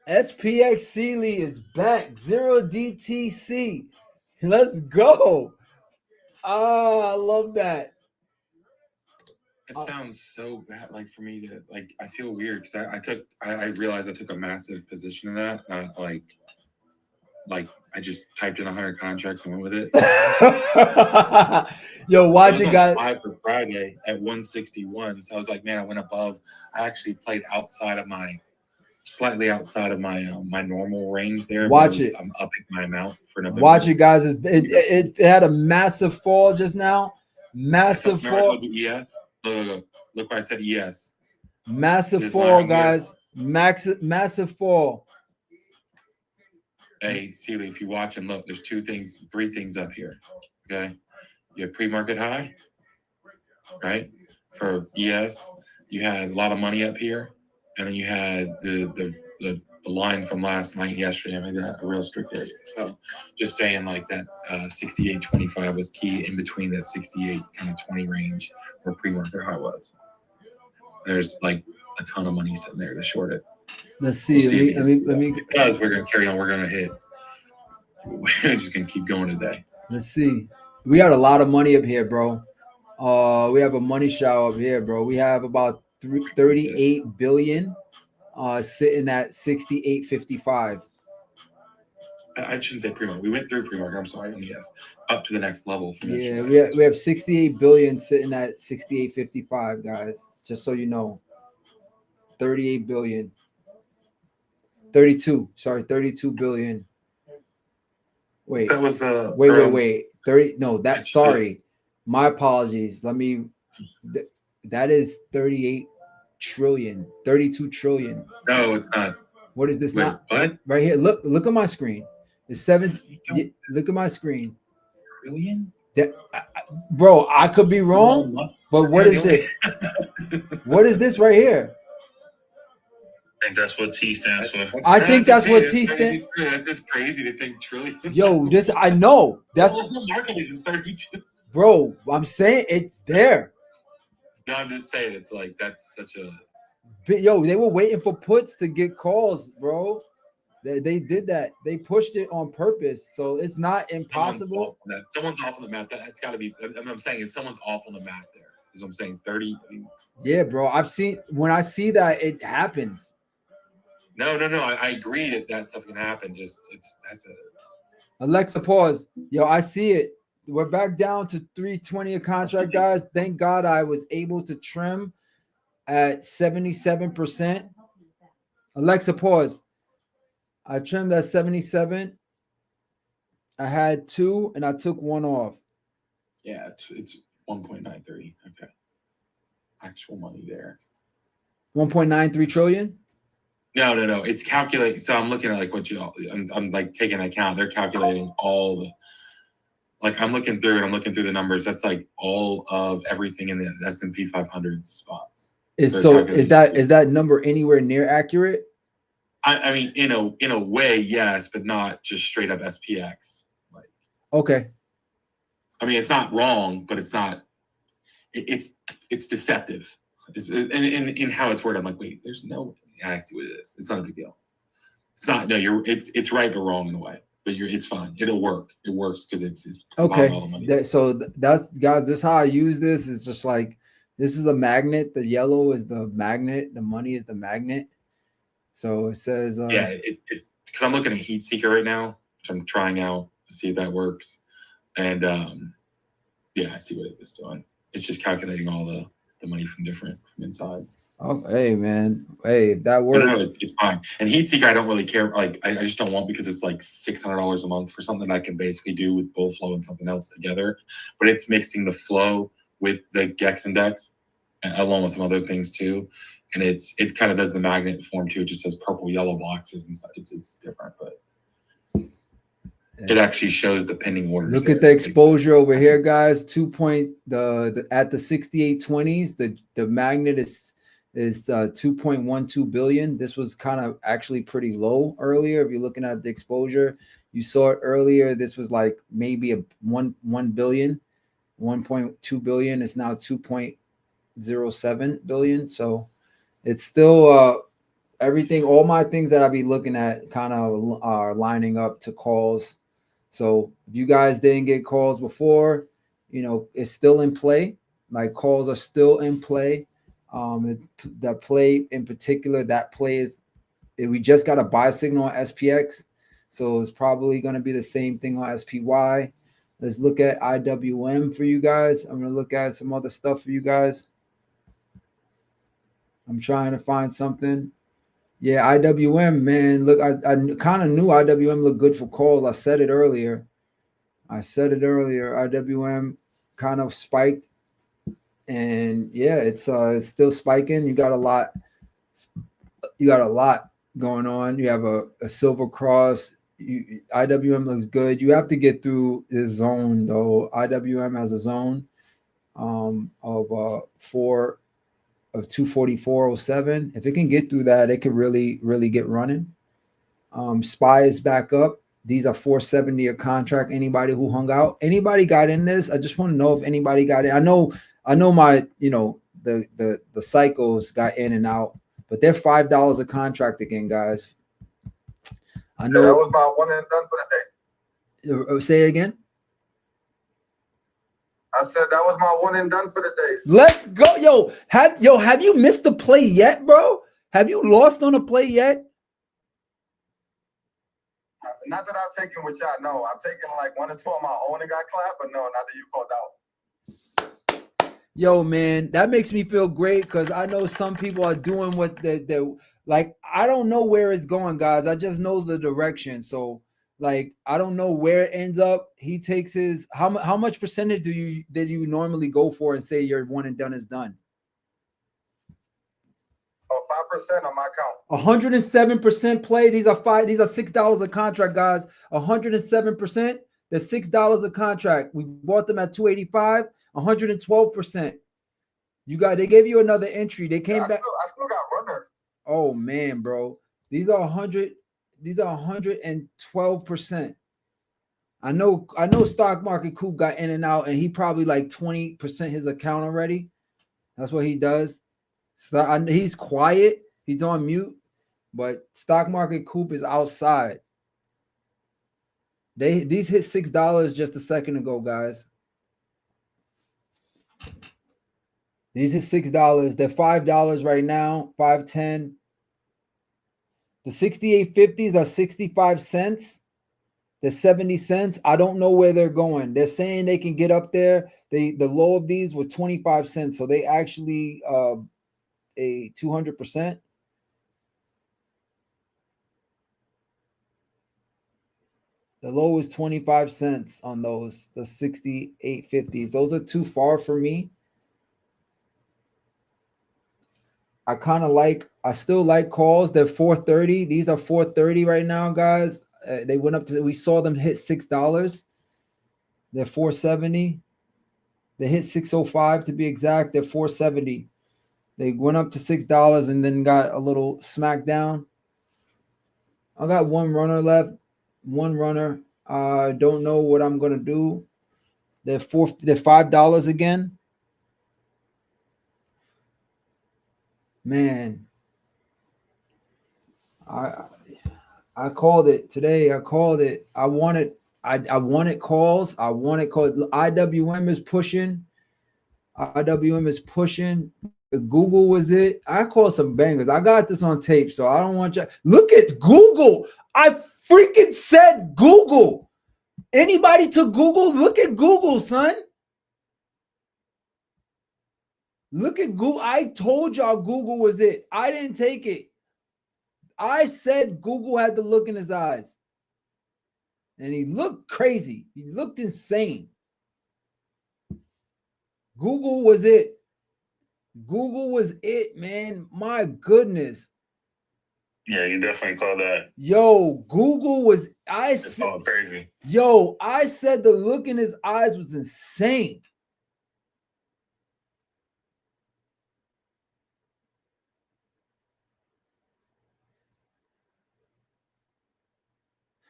SPX Sealy is back. 0 DTC. Let's go. Oh, I love that. It sounds so bad, like for me to like. I feel weird because I realized I took a massive position in that. Like I just typed in 100 contracts and went with it. Yo, watch it, guys. Five for Friday at 161. So I was like, man, I went above. I actually played slightly outside of my my normal range there. Watch it. I'm upping my amount for November. Watch it, guys. It had a massive fall just now. Massive fall. ES. Look where I said ES. Massive fall, guys. Massive fall. Hey, Sealy, if you watch and look, there's 3 things up here. Okay. You have pre-market high, right? For ES, you had a lot of money up here, and then you had the line from last night, yesterday. I made that a real strict area. So just saying like that 68.25 was key in between that 68 kind of 20 range where pre-market high was. There's like a ton of money sitting there to short it. Let's see. Let me because we're gonna carry on. We're gonna hit. We're just gonna keep going today. Let's see. We got a lot of money up here, bro. We have a money shower up here, bro. We have about 38 billion sitting at 68.55. I shouldn't say pre-market. We went through pre-market. I'm sorry. Yes, up to the next level. From yeah, we have 68 billion sitting at 68.55, guys. Just so you know, 38 billion. 32 billion. Wait, that was wait. 30. No, that's sorry. My apologies. That is 38 trillion, 32 trillion. No, it's not. What is this? Wait, not what? Right here. Look at my screen. It's 7. Look at my screen. Trillion? Bro, I could be wrong, but what is this? What is this right here? I think that's what T stands for. I think that's what T stands. That's just crazy to think trillion. Yo, I know. That's the whole market is in 32. Bro, I'm saying it's there. No, I'm just saying it's like that's such a. Yo, they were waiting for puts to get calls, bro. They did that. They pushed it on purpose, so it's not impossible. Someone's off on the map. That's got to be. I'm saying is someone's off on the map there. Is what I'm saying. 30. Yeah, bro. When I see that, it happens. No. I agree that stuff can happen. That's a. Alexa, pause. Yo, I see it. We're back down to 320 a contract, guys. Thank God I was able to trim at 77%. Alexa, pause. I trimmed at 77. I had 2 and I took 1 off. Yeah, it's 1.93. Okay. Actual money there. 1.93 trillion? No. It's calculating. So I'm looking at like what I'm like taking account. They're calculating all the, like I'm looking through the numbers. That's like all of everything in the S&P 500 spots. Is that number anywhere near accurate? I mean, in a way, yes, but not just straight up SPX. Like, okay. I mean, it's not wrong, but it's not. It's deceptive. In how it's worded. I'm like, wait, there's no. Yeah, I see what it is. It's not a big deal. It's not. No, it's right but wrong in a way. But it's fine. It'll work. It works because it's okay. all the money. That's guys. This is how I use this. It's just like this is a magnet. The yellow is the magnet. The money is the magnet. So it says. Yeah, it's because I'm looking at Heat Seeker right now, which I'm trying out to see if that works. And yeah, I see what it's doing. It's just calculating all the money from inside. Oh, hey man, hey, that works. No, it's fine. And Heat Seeker, I don't really care. Like, I just don't want because it's like $600 a month for something I can basically do with Bull Flow and something else together. But it's mixing the flow with the Gex index, along with some other things too. And it kind of does the magnet form too. It just has purple, yellow boxes and stuff. It's different, but it actually shows the pending orders. Look at the exposure over here, guys. At the 6820s, the magnet is 2.12 billion. This was kind of actually pretty low earlier. If you're looking at the exposure, you saw it earlier. This was like maybe a 1 billion, 1.2 billion. It's now 2.07 billion. So it's still everything. All my things that I be looking at kind of are lining up to calls. So if you guys didn't get calls before, it's still in play. Like calls are still in play. That play in particular, that play is, we just got a buy signal on SPX. So it's probably going to be the same thing on SPY. Let's look at IWM for you guys. I'm going to look at some other stuff for you guys. I'm trying to find something. Yeah, IWM, man. Look, I kind of knew IWM looked good for calls. I said it earlier. IWM kind of spiked. And yeah, it's still spiking. You got a lot going on. You have a silver cross. IWM looks good. You have to get through this zone though. IWM has a zone of 244.07. If it can get through that, it could really get running. SPY is back up. These are 470 a contract. Anybody who hung out, anybody got in this? I just want to know if anybody got in. I know my, the cycles got in and out, but they're $5 a contract again, guys. I know. Yeah, that was my one and done for the day. Say it again. I said that was my one and done for the day. Let's go. Have you missed the play yet, bro? Have you lost on a play yet? Not that I've taken with y'all. No, I've taken like 1 or 2 on my own and got clapped, but no, not that you called out. Yo, man, that makes me feel great because I know some people are doing what they're like. I don't know where it's going, guys. I just know the direction. So, like, I don't know where it ends up. He takes his how much percentage did you normally go for and say your one and done is done? Oh, 5% on my account. 107% play. These are $6 a contract, guys. 107%. They're $6 a contract. We bought them at 285. 112%. They gave you another entry. They came back. I still got runners. Oh man, bro. These are 112%. I know stock market Coop got in and out, and he probably like 20% his account already. That's what he does. So he's quiet, he's on mute, but stock market Coop is outside. These hit $6 just a second ago, guys. These are $6. They're $5 right now, $5.10. The 6850s are 65 cents. They're 70 cents. I don't know where they're going. They're saying they can get up there. The low of these were 25 cents. So they actually a 200%. The low was 25 cents on those, the 68.50s. Those are too far for me. I still like calls. They're 430. These are 430 right now, guys. They went up to, we saw them hit $6. They're 470. They hit 605 to be exact. They're 470. They went up to $6 and then got a little smackdown. I got one runner left. One runner. I don't know what I'm gonna do. They're $5 again. Man, I called it today. I called it. I wanted calls. I wanted calls. IWM is pushing. IWM is pushing. Google was it. I called some bangers. I got this on tape, so I don't want you. Look at Google. I freaking said Google. Anybody to Google? Look at Google, son. Look at Google. I told y'all Google was it. I didn't take it. I said Google had the look in his eyes. And he looked crazy. He looked insane. Google was it. Google was it, man. My goodness. Yeah, you definitely call that. Yo, Google was. It's all crazy. Yo, I said the look in his eyes was insane.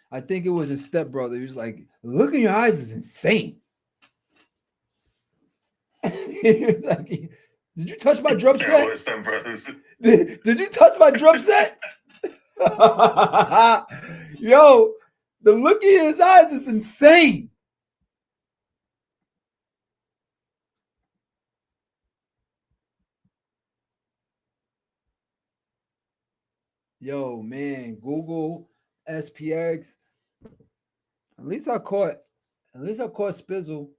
I think it was his stepbrother. He was like, the look in your eyes is insane. He was like, did you touch my drum Yeah, what set? stepbrothers? Did you touch my drum set? Yo, the look in his eyes is insane. Yo, man, Google, SPX. At least I caught Spizzle.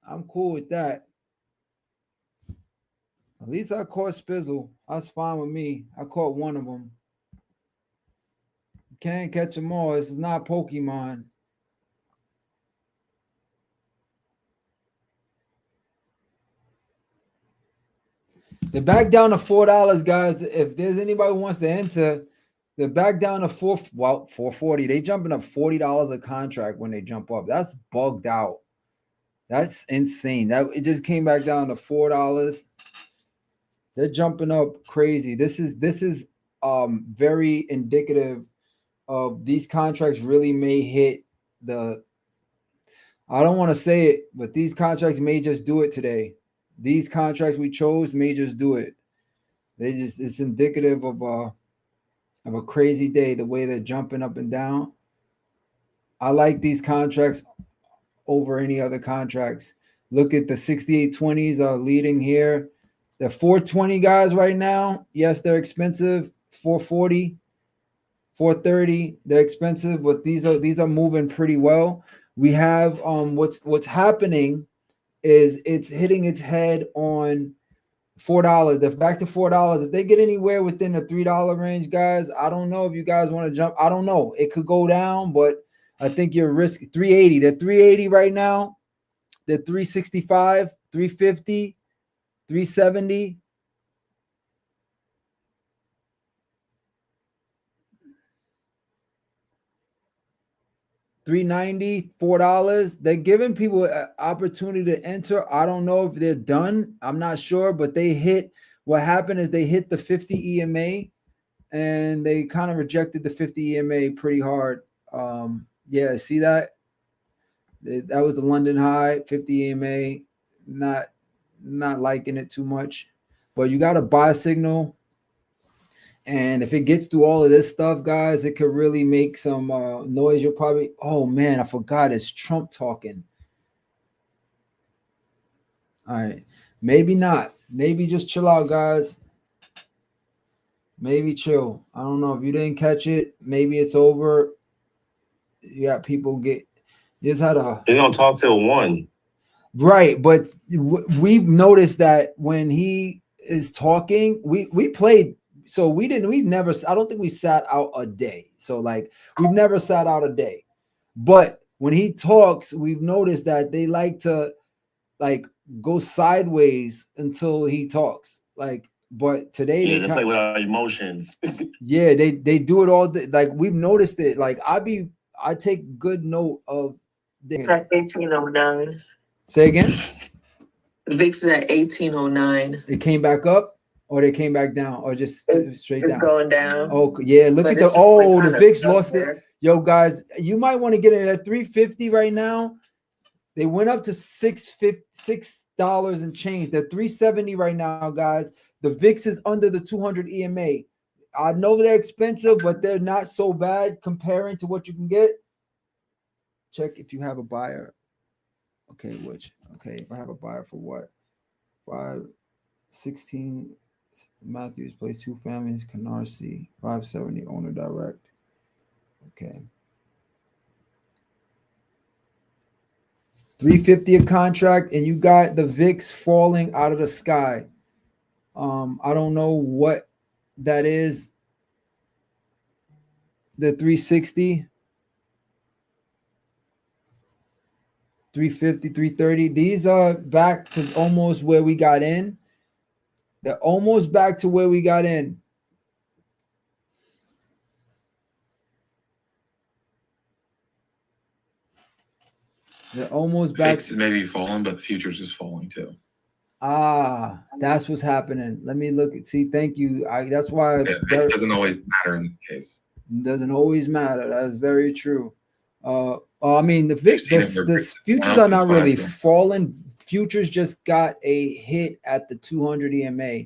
I'm cool with that. At least I caught Spizzle. That's fine with me. I caught one of them. Can't catch them all. This is not Pokemon. They're back down to $4, guys. If there's anybody who wants to enter, they're back down to 440. They jumping up $40 a contract when they jump up. That's bugged out. That's insane. That it just came back down to $4. They're jumping up crazy. This is very indicative of these contracts really may hit the. I don't want to say it, but these contracts may just do it today. These contracts we chose may just do it. It's indicative of a crazy day, the way they're jumping up and down. I like these contracts over any other contracts. Look at the 6820s are leading here. The 420 guys right now, yes, they're expensive. 440, 430, they're expensive, but these are moving pretty well. We have what's happening is it's hitting its head on $4. They're back to $4. If they get anywhere within the $3 range, guys, I don't know if you guys want to jump. I don't know. It could go down, but I think you're risky. 380. They're 380 right now. They're 365, 350, 370. $390, $4. They're giving people an opportunity to enter. I don't know if they're done. I'm not sure, but they hit. What happened is they hit the 50 EMA, and they kind of rejected the 50 EMA pretty hard. Yeah, see that? That was the London high, 50 EMA. Not liking it too much, but you got a buy signal. And if it gets through all of this stuff, guys, it could really make some noise. You'll probably, oh man, I forgot it's Trump talking. All right. Maybe not. Maybe just chill out, guys. Maybe chill. I don't know. If you didn't catch it, maybe it's over. You got people you just had a. They don't talk till 1. Right. But we've noticed that when he is talking, we played. So I don't think we sat out a day. So like we've never sat out a day. But when he talks, we've noticed that they like to like go sideways until he talks. Like, but today Yeah, they they kind play with our emotions. yeah, they do it all day. Like we've noticed it. Like I take good note of It's at 1809. say again. VIX is at 1809. It came back up or they came back down or just straight It's down. going down. Oh yeah, look But at the it's just like the kinda VIX stuck lost it. there. Yo guys, you might want to get it at 350 right now. They went up to $6 and change. They're 370 right now, guys. The VIX is under the 200 EMA. I know they're expensive, but they're not so bad comparing to what you can get. Check if you have a buyer. Okay, if I have a buyer for what? 516 Matthews Place, 2 families, Canarsie, 570 owner direct. Okay. 350 a contract, and you got the VIX falling out of the sky. I don't know what that is. The 360, 350, 330. These are back to almost where we got in. They're almost back to where we got in. They're almost back. Fix maybe falling, but futures is falling too. Ah, that's what's happening. Let me look at see. Thank you. That's why Yeah, fix doesn't always matter in this case. Doesn't always matter. That is very true. I mean, the futures are not really falling. Futures just got a hit at the 200 EMA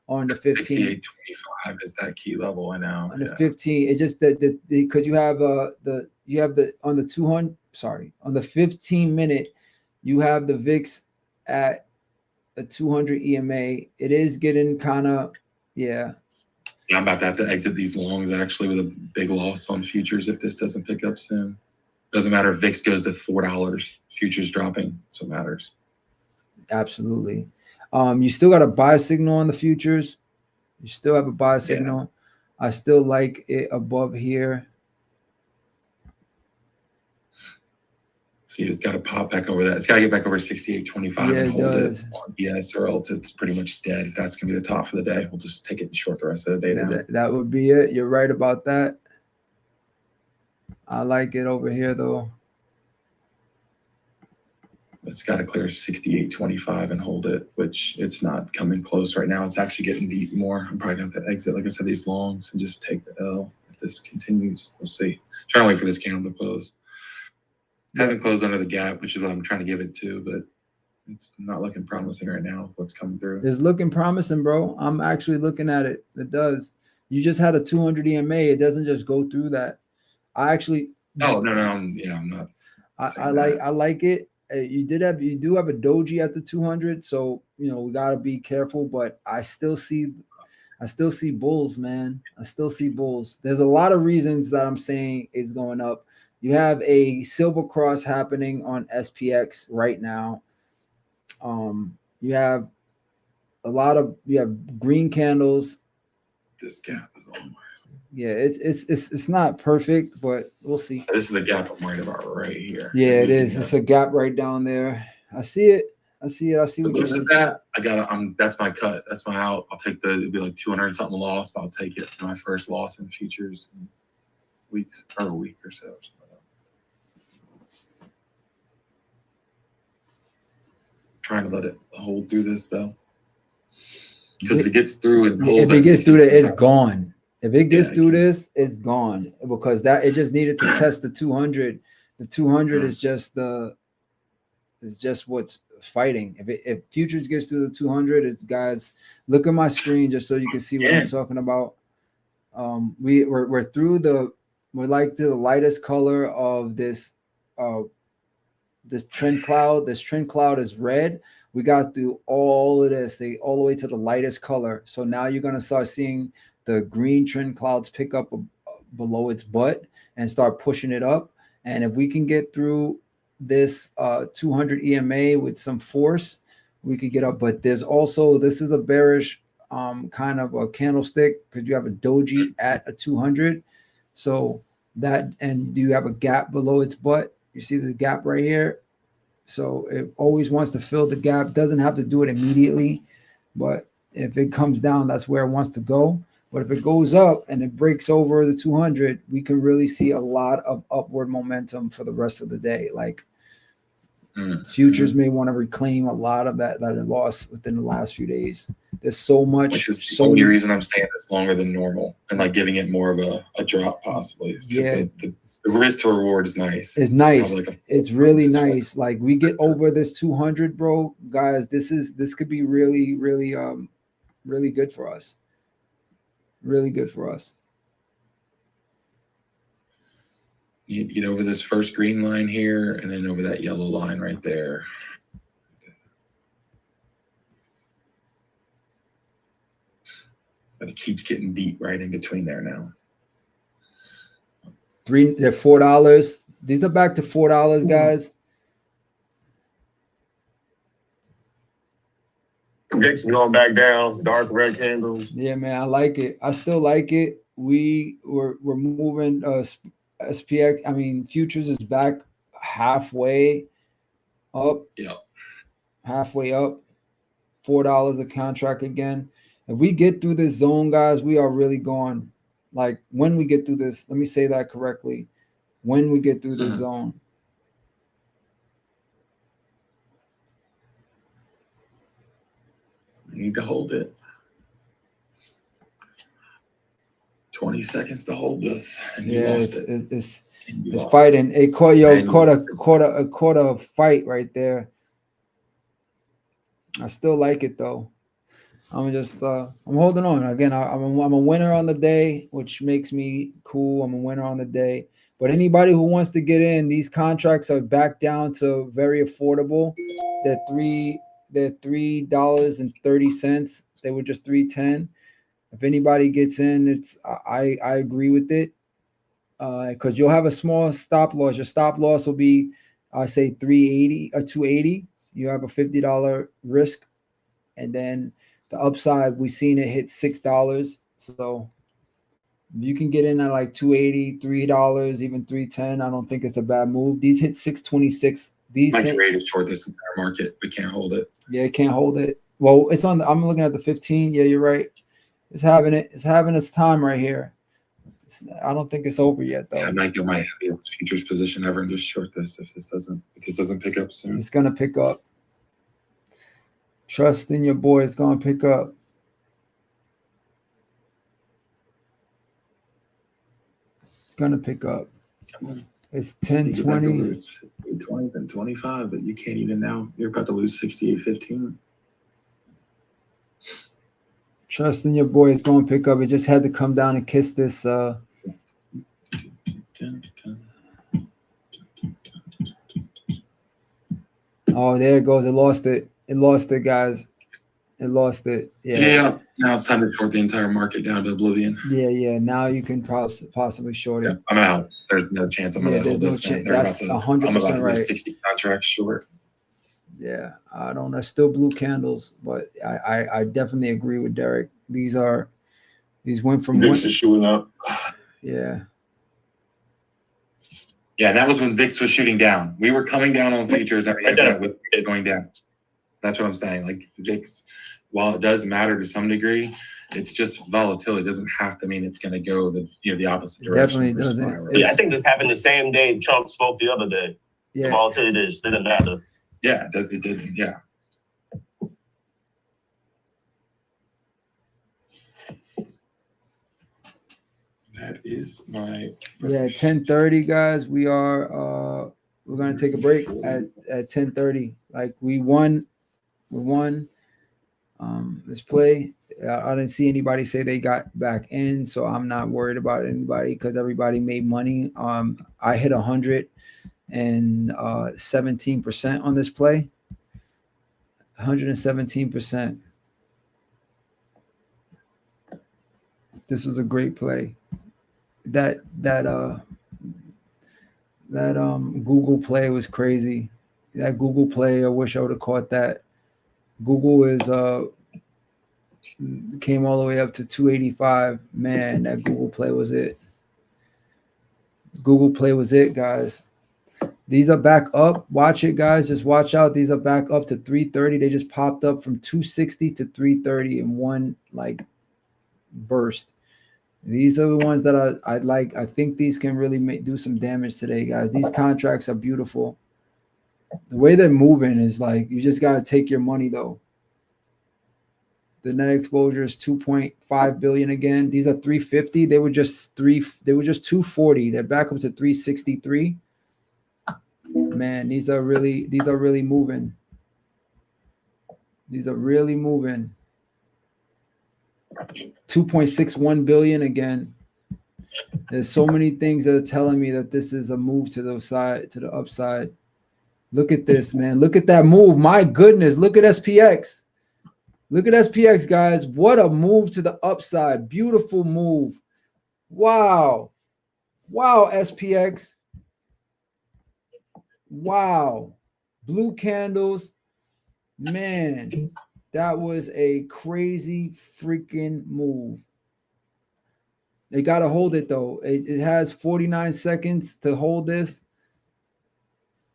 on the 15. 68.25 is that key level. I know. On the 15, it just that because you have the on the 200. Sorry, on the 15-minute, you have the VIX at a 200 EMA. It is getting kind of yeah. Yeah, I'm about to have to exit these longs actually with a big loss on futures if this doesn't pick up soon. Doesn't matter if VIX goes to $4, futures dropping, so it matters. Absolutely. You still got a buy signal on the futures. You still have a buy signal. I still like it above here. See, it's got to pop back over that. It's got to get back over 68.25 and hold it on BS, or else it's pretty much dead. If that's going to be the top for the day, we'll just take it and short the rest of the day down. That would be it. You're right about that. I like it over here, though. It's got to clear 68.25 and hold it, which it's not coming close right now. It's actually getting beat more. I'm probably going to have to exit, like I said, these longs and just take the L. If this continues, we'll see. Trying to wait for this candle to close. Hasn't closed under the gap, which is what I'm trying to give it to, but it's not looking promising right now. What's coming through? It's looking promising, bro. I'm actually looking at it. It does. You just had a 200 EMA. It doesn't just go through that. I actually. Oh no, I'm not. I like it. You do have a doji at the 200, so we gotta be careful. But I still see bulls, man. I still see bulls. There's a lot of reasons that I'm saying it's going up. You have a silver cross happening on SPX right now. You have green candles. This gap is on. Yeah, it's not perfect, but we'll see. This is the gap I'm worried about right here. Yeah, it is. It's a gap right down there. I see it. I see what you're saying. That's my cut. That's my out. I'll take it'd be like 200 and something loss, but I'll take it. My first loss in futures in a week or so. Trying to let it hold through this though, because if it gets through and holds, if it gets through it, it's gone. If it gets through this, it's gone because it just needed to test the 200. The 200 is just what's fighting. If futures gets through the 200, it's guys. Look at my screen just so you can see what I'm talking about. We're through we're like the lightest color of this trend cloud. This trend cloud is red. We got through all of this, all the way to the lightest color. So now you're gonna start seeing the green trend clouds pick up below its butt and start pushing it up. And if we can get through this 200 EMA with some force, we could get up. But there's also, this is a bearish kind of a candlestick because you have a doji at a 200. So that, and do you have a gap below its butt? You see the gap right here. So it always wants to fill the gap. Doesn't have to do it immediately, but if it comes down, that's where it wants to go. But if it goes up and it breaks over the 200, we can really see a lot of upward momentum for the rest of the day. Like futures may want to reclaim a lot of that it lost within the last few days. There's so much. Which is the only reason I'm staying this longer than normal and like giving it more of a drop possibly. Yeah. The risk to reward is nice. It's nice. Like it's really nice. Like we get over this 200, bro, guys. This could be really, really, really good for us. Really good for us. You get over this first green line here, and then over that yellow line right there. But it keeps getting beat right in between there now. They're $4. These are back to $4, guys. VIX going back down, dark red candles. Yeah, man, I like it. I still like it. We're moving. SPX. I mean, futures is back halfway up. Yep. Halfway up. $4 a contract again. If we get through this zone, guys, we are really going. Like when we get through this, let me say that correctly. When we get through this zone. You need to hold it. 20 seconds to hold this. And you lost it. It's fighting. It caught a fight right there. I still like it though. I'm holding on. Again, I'm a winner on the day, which makes me cool. I'm a winner on the day. But anybody who wants to get in, these contracts are back down to very affordable. They're $3.30. They were just $3.10. If anybody gets in, I agree with it. Because you'll have a small stop loss. Your stop loss will be, I say, $3.80 or $2.80. You have a $50 risk, and then the upside, we've seen it hit $6. So you can get in at like $2.80, $3, even $3.10. I don't think it's a bad move. These hit $6.26. These might be ready to short this entire market. We can't hold it. Yeah, it can't hold it. Well, it's on. I'm looking at the 15. Yeah, you're right. It's having its time right here. I don't think it's over yet though. Yeah, I might get my heaviest futures position ever and just short this if this doesn't pick up soon. It's gonna pick up. Trust in your boy. It's gonna pick up. It's gonna pick up. Come on. It's 10:20. 20, then 25, but you can't even now. You're about to lose 68.15. Trust in your boy. It's gonna pick up. It just had to come down and kiss this. Oh, there it goes. It lost it. It lost it, guys. It lost it. Yeah. Now it's time to short the entire market down to oblivion. Yeah. Now you can possibly short it. Yeah, I'm out. There's no chance I'm going to hold this. That's 100% I'm about to right. lose 60 contracts short. Yeah, I don't know. Still blue candles, but I definitely agree with Derek. These went from VIX is shooting up. Yeah. Yeah, and that was when VIX was shooting down. We were coming down on futures and with VIX going down. That's what I'm saying. Like VIX, while it does matter to some degree, it's just volatility. It doesn't have to mean it's going to go the opposite direction. Definitely doesn't. Yeah, I think this happened the same day Trump spoke the other day. Yeah. The volatility didn't matter. Yeah, it did. Yeah. That is my 10:30, guys. We're gonna take a break at 10:30. Like we won this play. I didn't see anybody say they got back in, so I'm not worried about anybody because everybody made money. I hit 117% on this play. 117%. This was a great play. That Google play was crazy. That Google play, I wish I would have caught that. Google came all the way up to 285. Man, that Google play was it. Google Play was it, guys. These are back up. Watch it, guys. Just watch out. These are back up to 330. They just popped up from 260 to 330 in one like burst. These are the ones that I like. I think these can really do some damage today, guys. These contracts are beautiful. The way they're moving is like you just got to take your money though. The net exposure is 2.5 billion again. These are 350. They were just 240. They're back up to 363. Man, these are really moving. These are really moving. 2.61 billion again. There's so many things that are telling me that this is a move to the upside. Look at this, man. Look at that move. My goodness. Look at SPX. Look at SPX, guys. What a move to the upside. Beautiful move. Wow. Wow, SPX. Wow. Blue candles. Man, that was a crazy freaking move. They got to hold it, though. It has 49 seconds to hold this.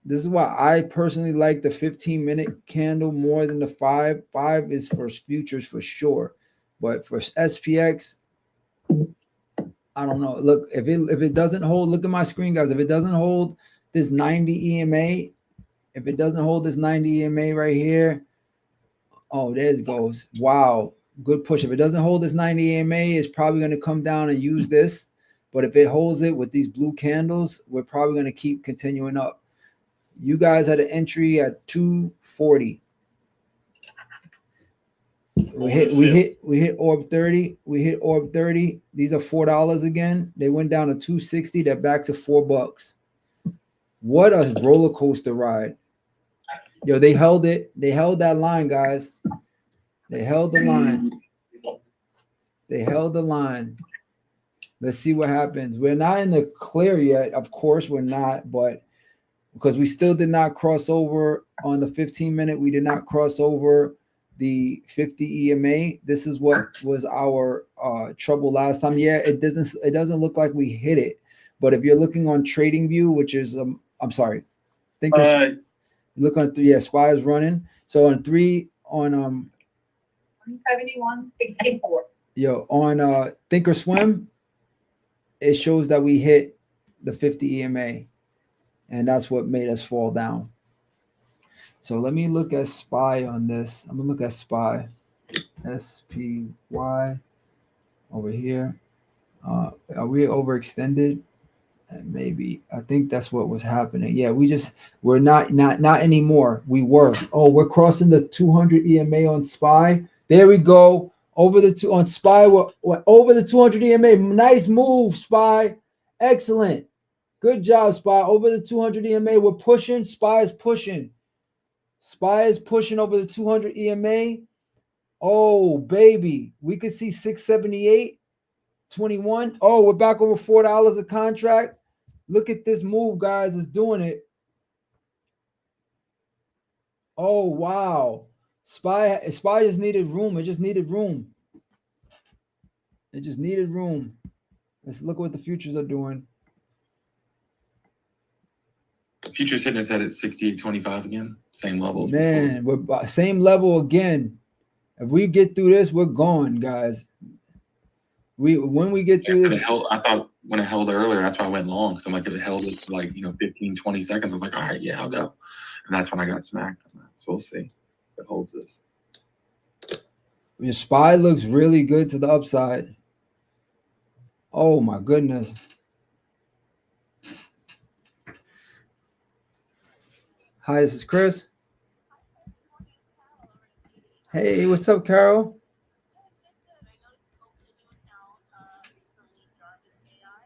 This is why I personally like the 15-minute candle more than the 5. 5 is for futures for sure. But for SPX, I don't know. Look, if it doesn't hold, look at my screen, guys. If it doesn't hold this 90 EMA, if it doesn't hold this 90 EMA right here, oh, there it goes. Wow. Good push. If it doesn't hold this 90 EMA, it's probably going to come down and use this. But if it holds it with these blue candles, we're probably going to keep continuing up. You guys had an entry at 240. We hit orb 30. We hit orb 30. These are $4 again. They went down to 260. They're back to $4. What a roller coaster ride. Yo, they held it. They held that line, guys. They held the line. They held the line. Let's see what happens. We're not in the clear yet. Of course, we're not, but because we still did not cross over on the 15-minute, we did not cross over the 50 EMA. This is what was our trouble last time. Yeah, it doesn't look like we hit it. But if you're looking on TradingView, which is I'm sorry, look on SPY is running. So on 71.64. Yo, on Thinkorswim, it shows that we hit the 50 EMA, and that's what made us fall down. So let me look at SPY on this. I'm gonna look at SPY, SPY over here. Are we overextended? And maybe I think that's what was happening. Yeah, we're not anymore. We were. Oh, we're crossing the 200 EMA on SPY. There we go. Over the two on SPY. We're over the 200 EMA. Nice move, SPY. Excellent. Good job, SPY. Over the 200 EMA. We're pushing. SPY is pushing. SPY is pushing over the 200 EMA. Oh, baby. We could see 678.21. Oh, we're back over $4 a contract. Look at this move, guys. It's doing it. Oh, wow. SPY just needed room. It just needed room. It just needed room. Let's look what the futures are doing. Futures hitting his head at 68.25 again. Same level. Man, we're same level again. If we get through this, we're gone, guys. When we get through this, I thought when it held earlier, that's why I went long. So I'm like, if it held it for like 15, 20 seconds, I was like, all right, yeah, I'll go. And that's when I got smacked. So we'll see if it holds this. Your SPY looks really good to the upside. Oh my goodness. Hi, this is Chris. Hey, what's up, Carol?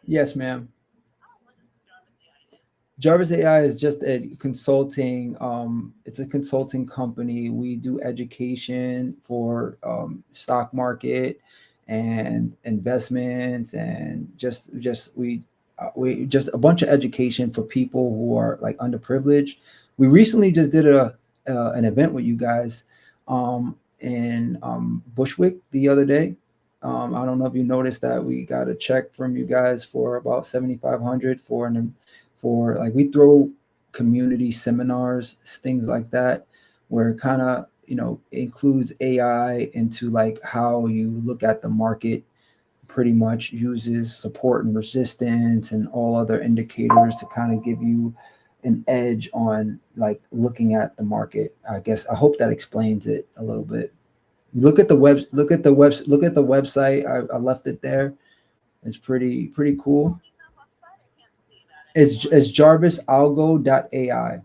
Yes, ma'am. Jarvis AI is just a consulting. It's a consulting company. We do education for stock market and investments, and just we just a bunch of education for people who are like underprivileged. We recently just did an event with you guys in Bushwick the other day. I don't know if you noticed that we got a check from you guys for about 7,500 for like we throw community seminars, things like that, where it kind of includes AI into like how you look at the market. Pretty much uses support and resistance and all other indicators to kind of give you an edge on like looking at the market. I guess I hope that explains it a little bit. Look at the website. I left it there. It's pretty cool. It's jarvisalgo.ai.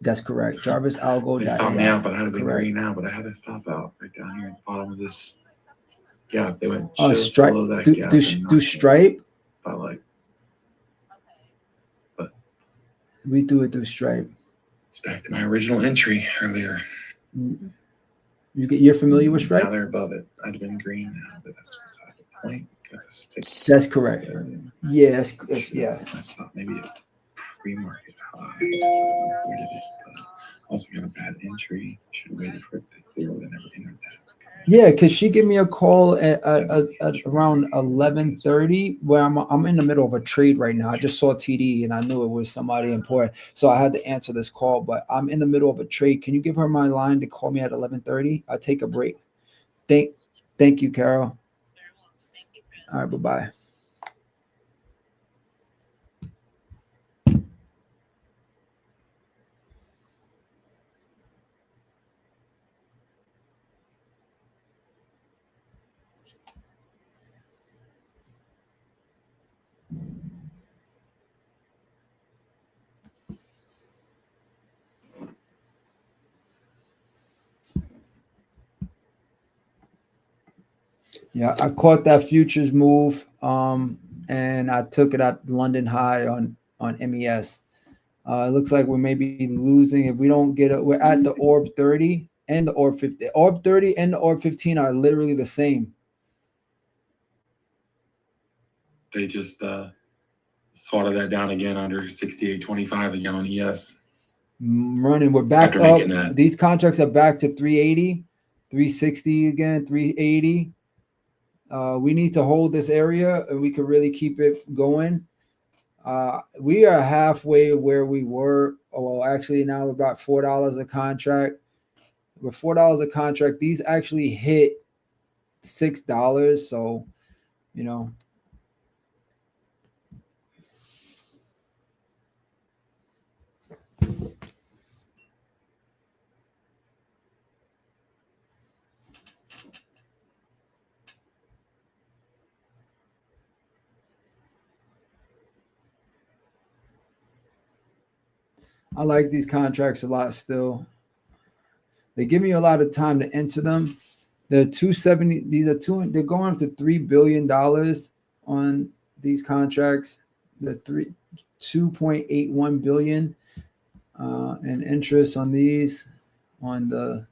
That's correct. They stopped me out, jarvisalgo.ai. but I had to be Correct. green now, but I had to stop out right down here at the bottom of this gap. They went just below that gap. Do Stripe. By like, but We do it through Stripe. it's back to my original entry earlier. You're familiar with Stripe? Now they're above it. I'd have been green now, but that's beside the point. That's correct. Yeah, yeah. I thought maybe a pre-market high. Where did it? Also got a bad entry. Should have waited for it to clear, but I never entered that. Yeah, because she gave me a call at around 11:30, where I'm in the middle of a trade right now. I just saw TD and I knew it was somebody important, so I had to answer this call. But I'm in the middle of a trade. Can you give her my line to call me at 11:30? I'll take a break. Thank you, Carol. All right, bye-bye. Yeah, I caught that futures move, and I took it at London high on MES. It looks like we may be losing if we don't get it. We're at the orb 30 and the orb 50. Orb 30 and the orb 15 are literally the same. They just swatted that down again under 68.25 again on ES. Running, we're back After up. making that. These contracts are back to 380, 360 again, 380. We need to hold this area and we could really keep it going. We are halfway where we were. Well, actually now we're about $4 a contract. We're $4 a contract. These actually hit $6. So, I like these contracts a lot still. They give me a lot of time to enter them. They're 270. These are two. They're going up to $3 billion on these contracts. The 2.81 billion and interest on these. On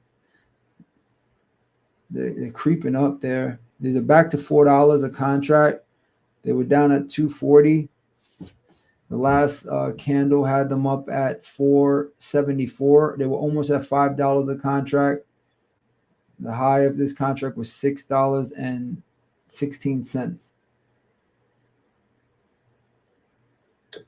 they're creeping up there. These are back to $4 a contract. They were down at 240. The last candle had them up at 474. They were almost at $5 a contract. The high of this contract was $6.16.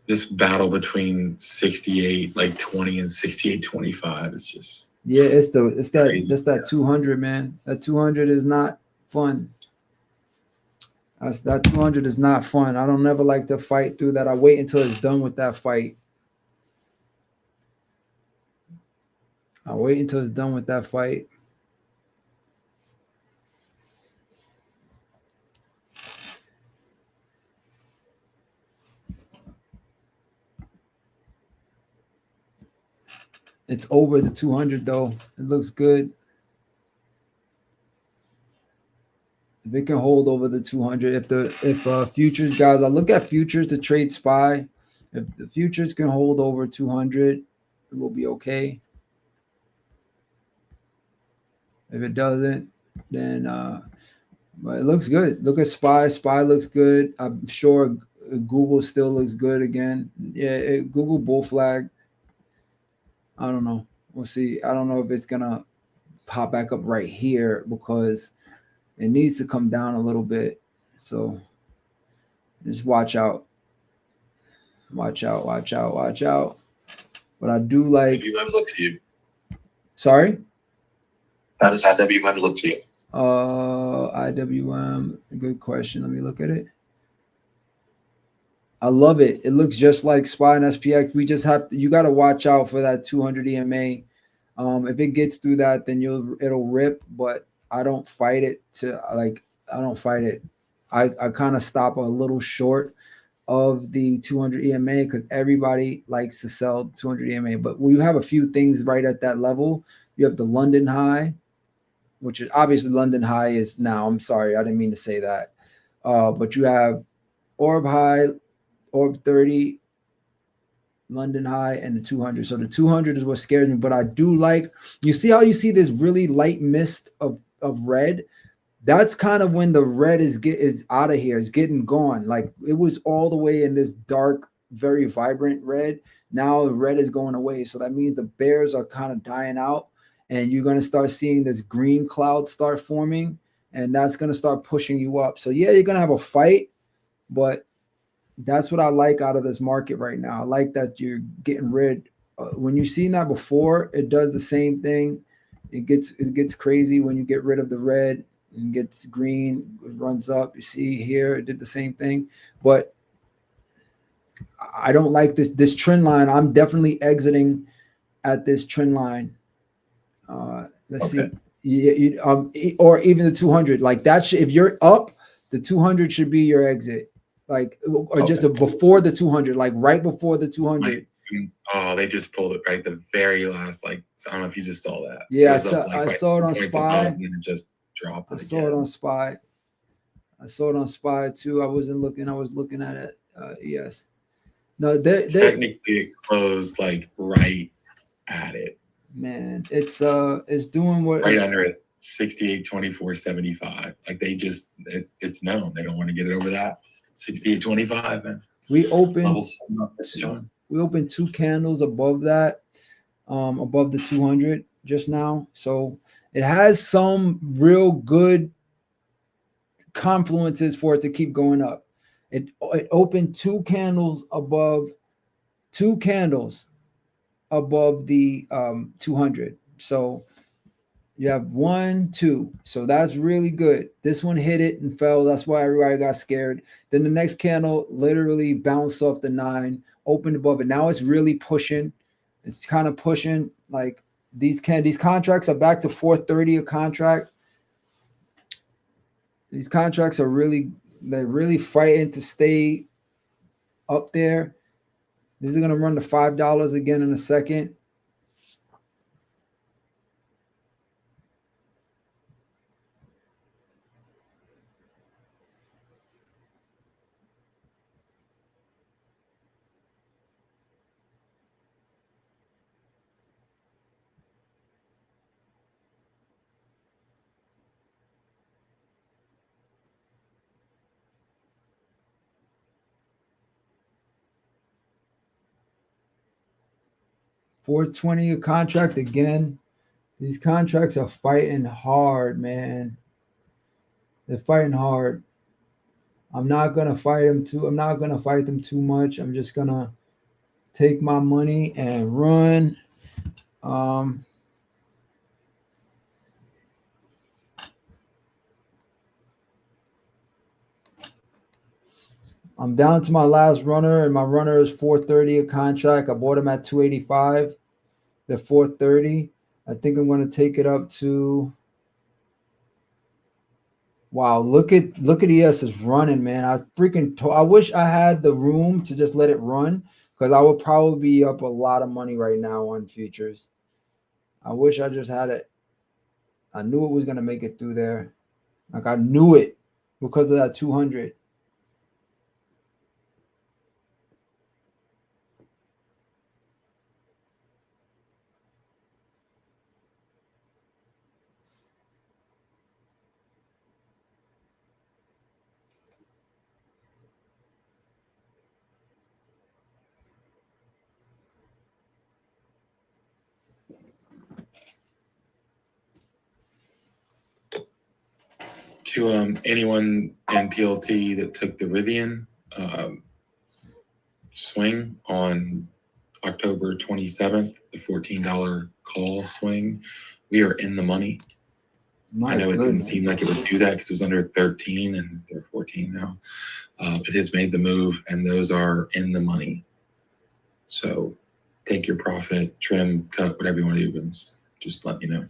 This battle between 68.20 and 68.25 is just it's that crazy. That's that 200, man. That 200 is not fun. That 200 is not fun. I don't never like to fight through that. I wait until it's done with that fight. It's over the 200 though. It looks good. If it can hold over the 200, if futures guys, I look at futures to trade SPY. If the futures can hold over 200, it will be okay. If it doesn't, then but it looks good. Look at SPY. SPY looks good. I'm sure Google still looks good again. Yeah, Google bull flag. I don't know. We'll see. I don't know if it's gonna pop back up right here because it needs to come down a little bit. So just watch out. Watch out, watch out, watch out. But I do like. IWM look to you. Sorry? How does IWM look to you? IWM, good question. Let me look at it. I love it. It looks just like SPY and SPX. We just have to, you got to watch out for that 200 EMA. If it gets through that, then it'll rip, but I don't fight it I don't fight it. I kind of stop a little short of the 200 EMA because everybody likes to sell 200 EMA. But we have a few things right at that level. You have the London high, which is obviously London high is now. I'm sorry, I didn't mean to say that. But you have Orb high, Orb 30, London high, and the 200. So the 200 is what scares me. But I do like, you see how you see this really light mist of red? That's kind of when the red is out of here. It's getting gone. Like it was all the way in this dark, very vibrant red. Now the red is going away. So that means the bears are kind of dying out. And you're going to start seeing this green cloud start forming. And that's going to start pushing you up. So yeah, you're going to have a fight. But that's what I like out of this market right now. I like that you're getting rid. When you've seen that before, it does the same thing. It gets crazy when you get rid of the red and gets green. It runs up. You see here, it did the same thing. But I don't like this trend line. I'm definitely exiting at this trend line. Let's see. Or even the 200. Like that. If you're up, the 200 should be your exit. Like, or just before the 200, like right before the 200. Oh, they just pulled it right the very last. Like, I don't know if you just saw that. Yeah, I saw it on SPY. And it just dropped. I saw it on SPY. I saw it on SPY too. I wasn't looking. I was looking at it. Yes. No, technically it closed like right at it. Man, it's doing what right under it. 68.24.75. Like they just it's known they don't want to get it over that. 68.25, man. We opened two candles above that, above the 200 just now. So it has some real good confluences for it to keep going up. It opened two candles above the 200. So you have 1, 2. So that's really good. This one hit it and fell. That's why everybody got scared. Then the next candle literally bounced off the 9, opened above it. Now it's really pushing. It's kind of pushing. Like these contracts are back to 430 a contract. These contracts are they're really fighting to stay up there. These are going to run to $5 again in a second. $420 a contract again. These contracts are fighting hard, man. They're fighting hard. I'm not gonna fight them too much. I'm just gonna take my money and run. I'm down to my last runner, and my runner is 430 a contract. I bought him at 285. They're 430. I think I'm going to take it up to. Wow, look at ES is running, man. I wish I had the room to just let it run because I would probably be up a lot of money right now on futures. I wish I just had it. I knew it was going to make it through there. Like I knew it because of that 200. To anyone in PLT that took the Rivian swing on October 27th, the $14 call swing, we are in the money. I know it didn't seem like it would do that because it was under 13 and they're 14 now. It has made the move and those are in the money. So take your profit, trim, cut, whatever you want to do, Vince. Just let me know.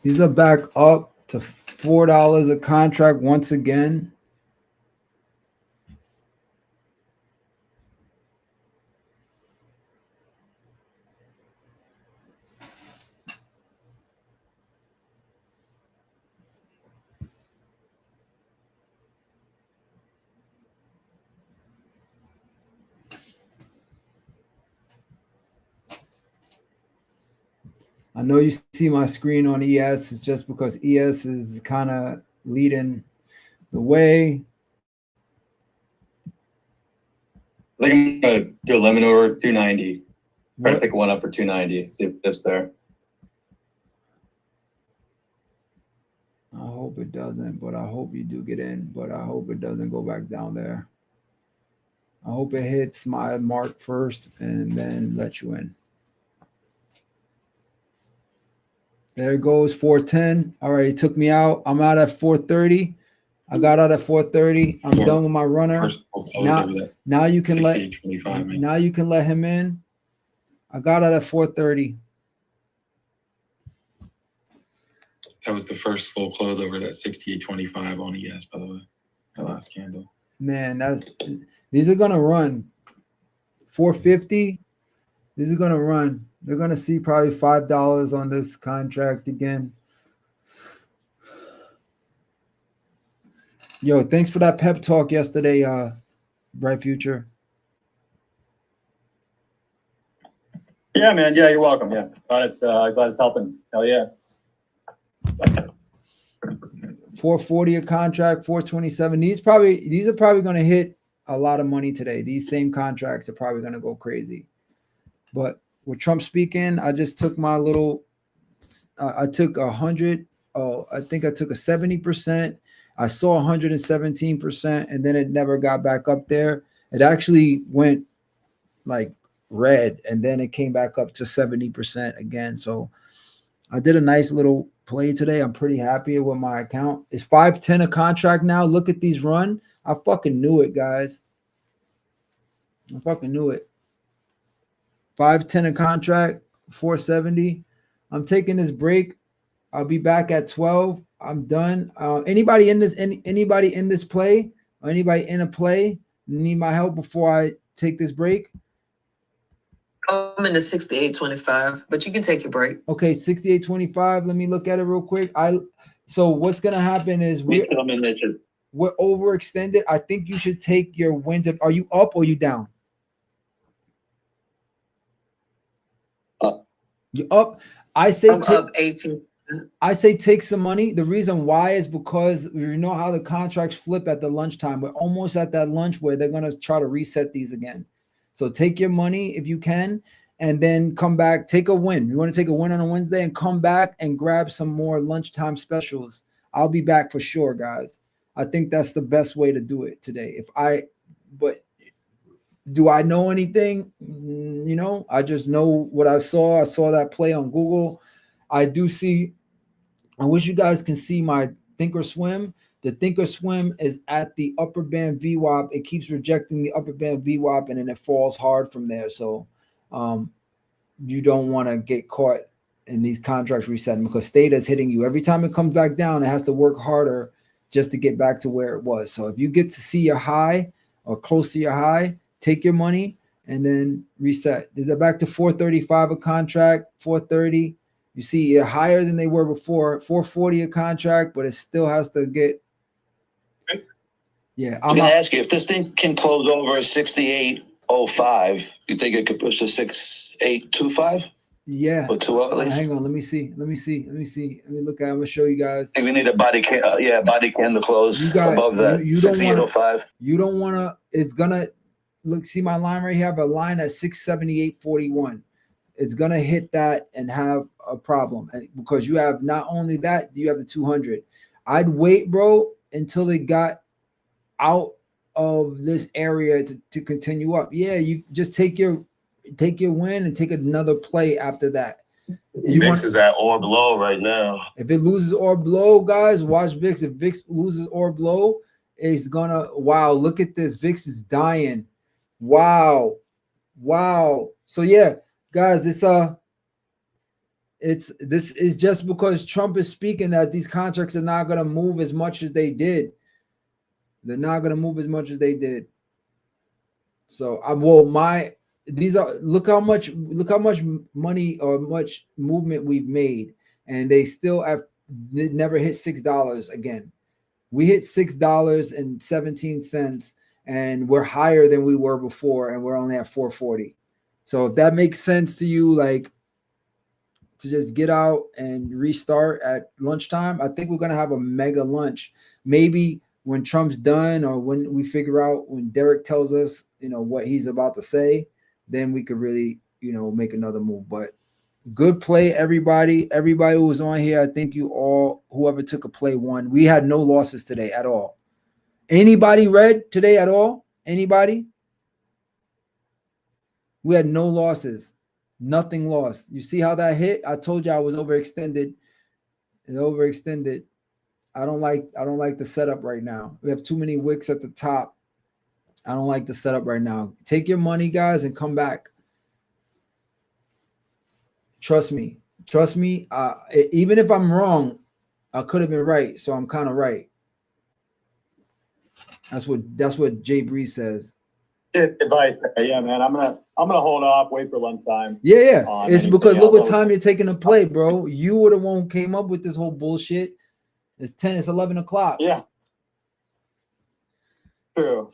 These are back up to $4 a contract once again. I know you see my screen on ES. It's just because ES is kind of leading the way. I think I'm gonna do a lemon order 290. Try to What? pick one up for 290. See if it's there. I hope it doesn't, but I hope you do get in. But I hope it doesn't go back down there. I hope it hits my mark first and then let you in. There it goes, 410. All right, it took me out. I'm out at 430. I got out at 430. I'm done with my runner. First full close Now, over that now you can let 68.25, man. now you can let him in. I got out at 430. That was the first full close over that 68.25 on ES, by the way. The last candle. Man, these are gonna run 450. These are gonna run. They're gonna see probably $5 on this contract again. Yo, thanks for that pep talk yesterday, Bright Future. Yeah, man. Yeah, you're welcome. Yeah, glad it's helping. Hell yeah. 440 a contract, 427. These are probably going to hit a lot of money today. These same contracts are probably going to go crazy. But with Trump speaking, I just took my little. I took 100. Oh, I think I took a 70%. I saw 117%, and then it never got back up there. It actually went like red, and then it came back up to 70% again. So I did a nice little play today. I'm pretty happy with my account. It's 510 a contract now. Look at these run. I fucking knew it, guys. I fucking knew it. 510 a contract, 470. I'm taking this break. I'll be back at 12. I'm done. Anybody in this play or anybody in a play need my help before I take this break? I'm in the 68.25, but you can take your break. Okay, 68.25. Let me look at it real quick. So what's gonna happen is we're overextended. I think you should take your wins. Are you up or you down? Up. You up? I say I'm up 18. I say take some money. The reason why is because you know how the contracts flip at the lunchtime. We're almost at that lunch where they're gonna try to reset these again. So take your money if you can, and then come back. Take a win. You want to take a win on a Wednesday and come back and grab some more lunchtime specials. I'll be back for sure, guys. I think that's the best way to do it today. But do I know anything? You know, I just know what I saw. I saw that play on Google. I do see. I wish you guys can see my Thinkorswim. The Thinkorswim is at the upper band VWAP. It keeps rejecting the upper band VWAP, and then it falls hard from there. So you don't want to get caught in these contracts resetting because theta is hitting you. Every time it comes back down, it has to work harder just to get back to where it was. So if you get to see your high, or close to your high, take your money and then reset. Is it back to 435 a contract? 430. You see, you're higher than they were before. 440 a contract, but it still has to get. Yeah, I'm gonna ask you if this thing can close over 68.05. You think it could push to 6825? Yeah. Or 2 at least? Hang on. Let me see. Let me look at. I'm gonna show you guys. I think we need a body candle close above that. You 68.05. You don't want to. It's gonna look. See my line right here. I have a line at 678.41. It's gonna hit that and have a problem because you have not only that, you have the 200. I'd wait, bro, until it got out of this area to continue up. Yeah, you just take your win and take another play after that. VIX is at or below right now. If it loses or below, guys, watch VIX. If VIX loses or below, it's gonna look at this. VIX is dying. Wow. So yeah, guys, this is just because Trump is speaking that these contracts are not gonna move as much as they did. They're not gonna move as much as they did. So look how much money or much movement we've made, and they still have never hit $6 again. We hit $6.17, and we're higher than we were before, and we're only at 440. So if that makes sense to you, like to just get out and restart at lunchtime, I think we're gonna have a mega lunch. Maybe when Trump's done, or when we figure out, when Derek tells us, what he's about to say, then we could really, make another move. But good play, everybody. Everybody who was on here, I think you all, whoever took a play, won. We had no losses today at all. Anybody read today at all? Anybody? We had no losses. Nothing lost. You see how that hit? I told you I was overextended. It's overextended. I don't like the setup right now. We have too many wicks at the top. I don't like the setup right now. Take your money, guys, and come back. Trust me. Even if I'm wrong, I could have been right. So I'm kind of right. That's what Jay Breeze says. Advice. Yeah, man. I'm gonna hold off, wait for lunchtime. Yeah. It's because look what time else. you're taking to play, bro. You were the one who came up with this whole bullshit. It's 11 o'clock. Yeah. True.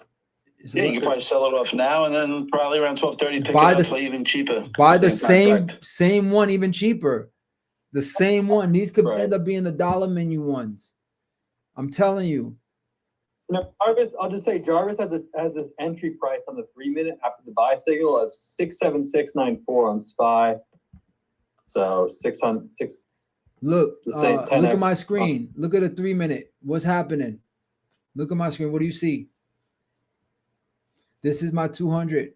Yeah, you can probably sell it off now, and then probably around 12:30 pick it up for even cheaper. Buy the same one, even cheaper. The same one. These could end up being the dollar menu ones. I'm telling you. Jarvis, I'll just say Jarvis has this entry price on the 3-minute after the buy signal of 676.94 on SPY. So 606. Look at my screen. Look at a 3-minute. What's happening? Look at my screen. What do you see? This is my 200.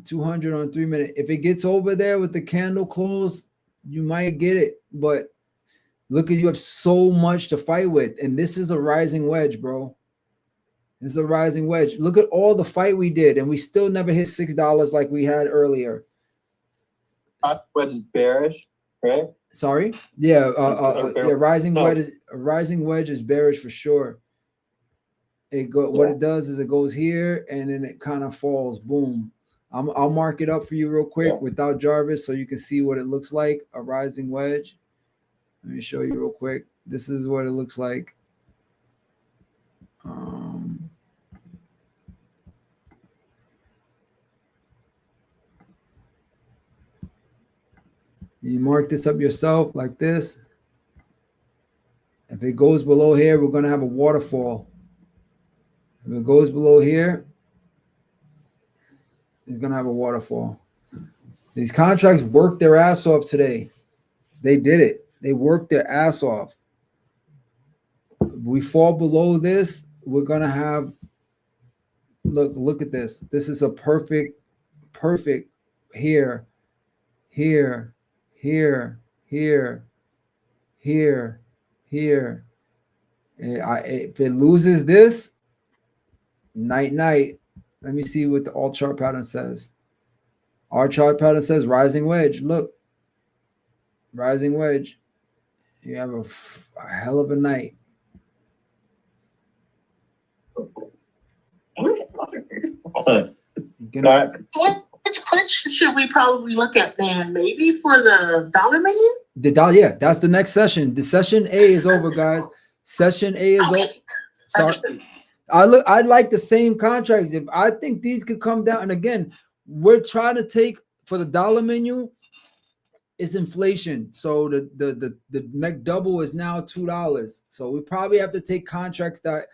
200 on a 3-minute. If it gets over there with the candle close, you might get it. But look at, you have so much to fight with. And this is a rising wedge, bro. This is a rising wedge. Look at all the fight we did, and we still never hit $6 like we had earlier. Wedge is bearish, right? Sorry? Yeah, rising wedge is bearish for sure. What it does is it goes here and then it kind of falls. Boom. I'll mark it up for you real quick without Jarvis so you can see what it looks like. A rising wedge. Let me show you real quick. This is what it looks like. You mark this up yourself like this. If it goes below here, we're going to have a waterfall. If it goes below here, it's going to have a waterfall. These contracts worked their ass off today. They did it. They worked their ass off. We fall below this, we're going to have, look at this. This is a perfect here, here, here, here, here, here. If it loses this, night. Let me see what the alt chart pattern says. Our chart pattern says rising wedge. Look, rising wedge. You have a hell of a night. Get up. Which put should we probably look at then? Maybe for the dollar menu? Yeah, that's the next session. The session A is over, guys. Session A is over. Sorry. I like the same contracts. If I think these could come down, and again, we're trying to take for the dollar menu, it's inflation. So the McDouble is now $2. So we probably have to take contracts that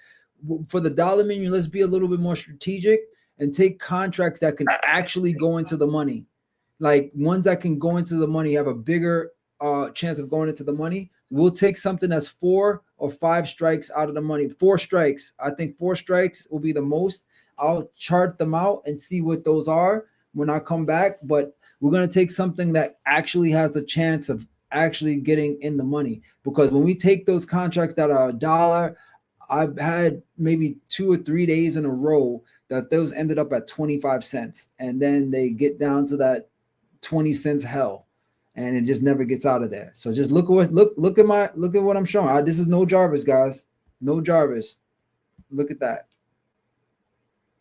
for the dollar menu, let's be a little bit more strategic and take contracts that can actually go into the money. Like ones that can go into the money have a bigger chance of going into the money. We'll take something that's 4 or 5 strikes out of the money. 4 strikes. I think 4 strikes will be the most. I'll chart them out and see what those are when I come back. But we're going to take something that actually has the chance of actually getting in the money. Because when we take those contracts that are $1, I've had maybe 2 or 3 days in a row that those ended up at 25 cents. And then they get down to that 20 cents hell. And it just never gets out of there. So just look at what I'm showing. This is no Jarvis, guys. No Jarvis. Look at that.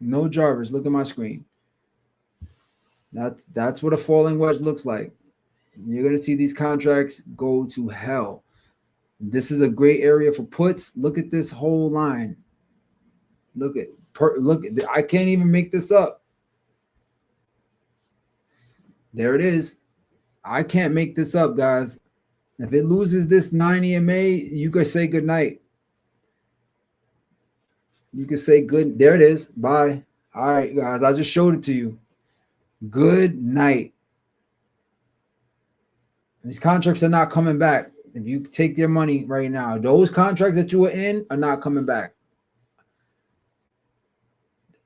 No Jarvis. Look at my screen. That's what a falling wedge looks like. You're gonna see these contracts go to hell. This is a great area for puts. Look at this whole line. Look at I can't even make this up. There it is. I can't make this up, guys. If it loses this 9 EMA, you could say good night. You could say good. There it is. Bye. All right, guys. I just showed it to you. Good night. These contracts are not coming back. If you take their money right now, those contracts that you were in are not coming back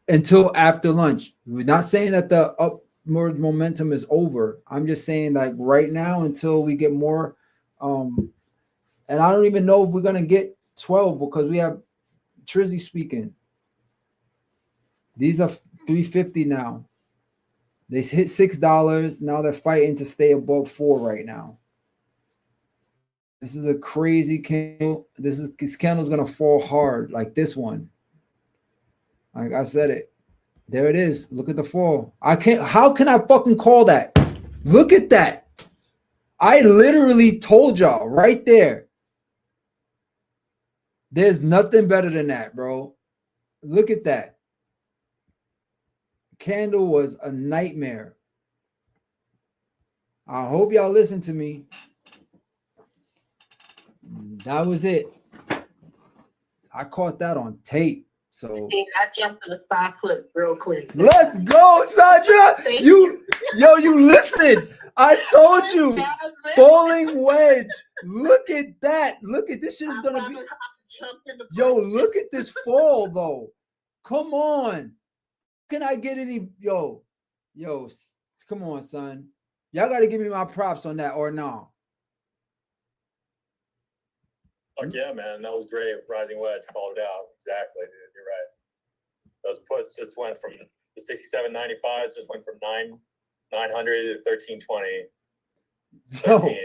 until after lunch. We're not saying that the upward momentum is over. I'm just saying like right now until we get more. And I don't even know if we're going to get 12 because we have Trizzy speaking. These are 350 now. They hit $6. Now they're fighting to stay above 4 right now. This is a crazy candle. This candle's going to fall hard like this one. Like I said it. There it is. Look at the fall. How can I fucking call that? Look at that. I literally told y'all right there. There's nothing better than that, bro. Look at that. Candle was a nightmare. I hope y'all listen to me. That was it. I caught that on tape. So I jumped to the spy clip real quick. let's go, Sandra. You listen. I told you. Falling wedge. Look at that. Look at this shit is gonna be. Yo, look at this fall though. Come on. Can I get any? Yo, come on, son. Y'all got to give me my props on that or no. Fuck yeah, man. That was great. Rising wedge. Called it out. Exactly, dude. You're right. Those puts just went from the 67.95 just went from 900 to 1320. Yo,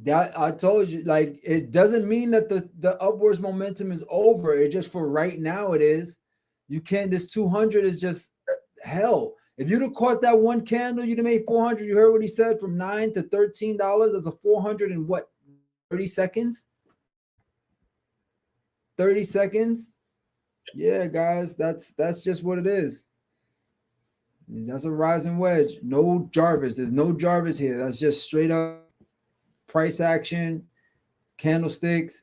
that I told you, like it doesn't mean that the upwards momentum is over. It just for right now it is. You can't. This 200 is just hell. If you'd have caught that one candle, you'd have made 400. You heard what he said, from $9 to $13. That's a 400 in what? 30 seconds. 30 seconds. Yeah, guys, that's just what it is. That's a rising wedge. No Jarvis. There's no Jarvis here. That's just straight up price action, candlesticks.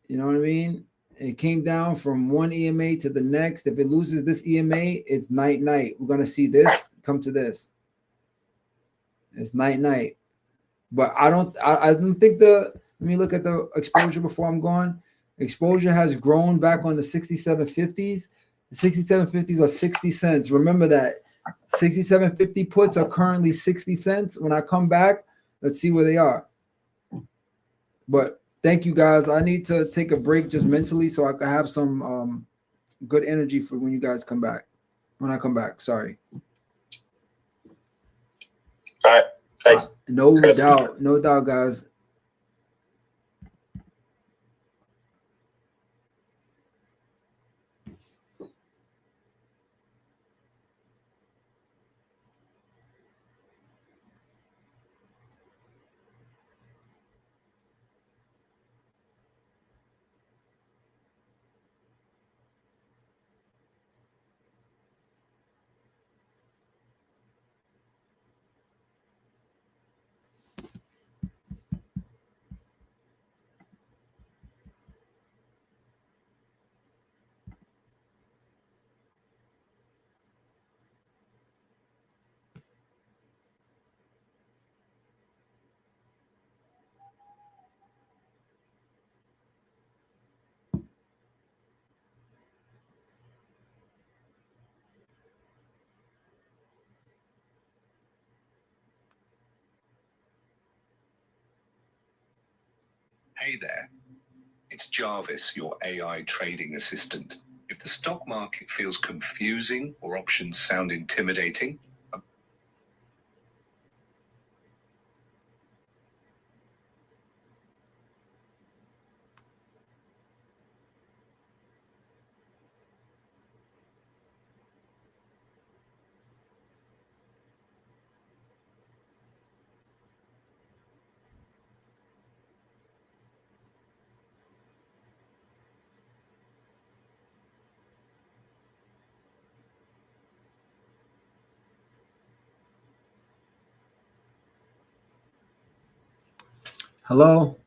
You know what I mean? It came down from one EMA to the next. If it loses this EMA, it's night. We're gonna see this come to this. It's night. But I don't think let me look at the exposure before I'm gone. Exposure has grown back on the 6750s. The 6750s are 60 cents. Remember that 6750 puts are currently 60 cents. When I come back, let's see where they are. But thank you guys. I need to take a break just mentally so I can have some good energy for when you guys come back. When I come back, sorry. All right. Thanks. No doubt, guys. Hey there, it's Jarvis, your AI trading assistant. If the stock market feels confusing or options sound intimidating, Hello?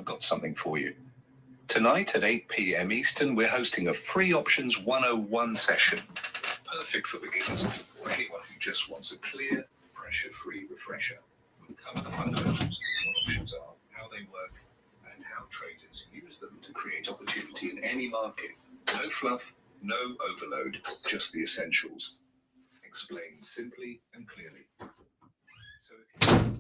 I've got something for you. Tonight at 8 p.m. Eastern, we're hosting a free options 101 session. Perfect for beginners or anyone who just wants a clear, pressure-free refresher. We'll cover the fundamentals, what options are, how they work, and how traders use them to create opportunity in any market. No fluff, no overload, just the essentials. Explained simply and clearly. So if you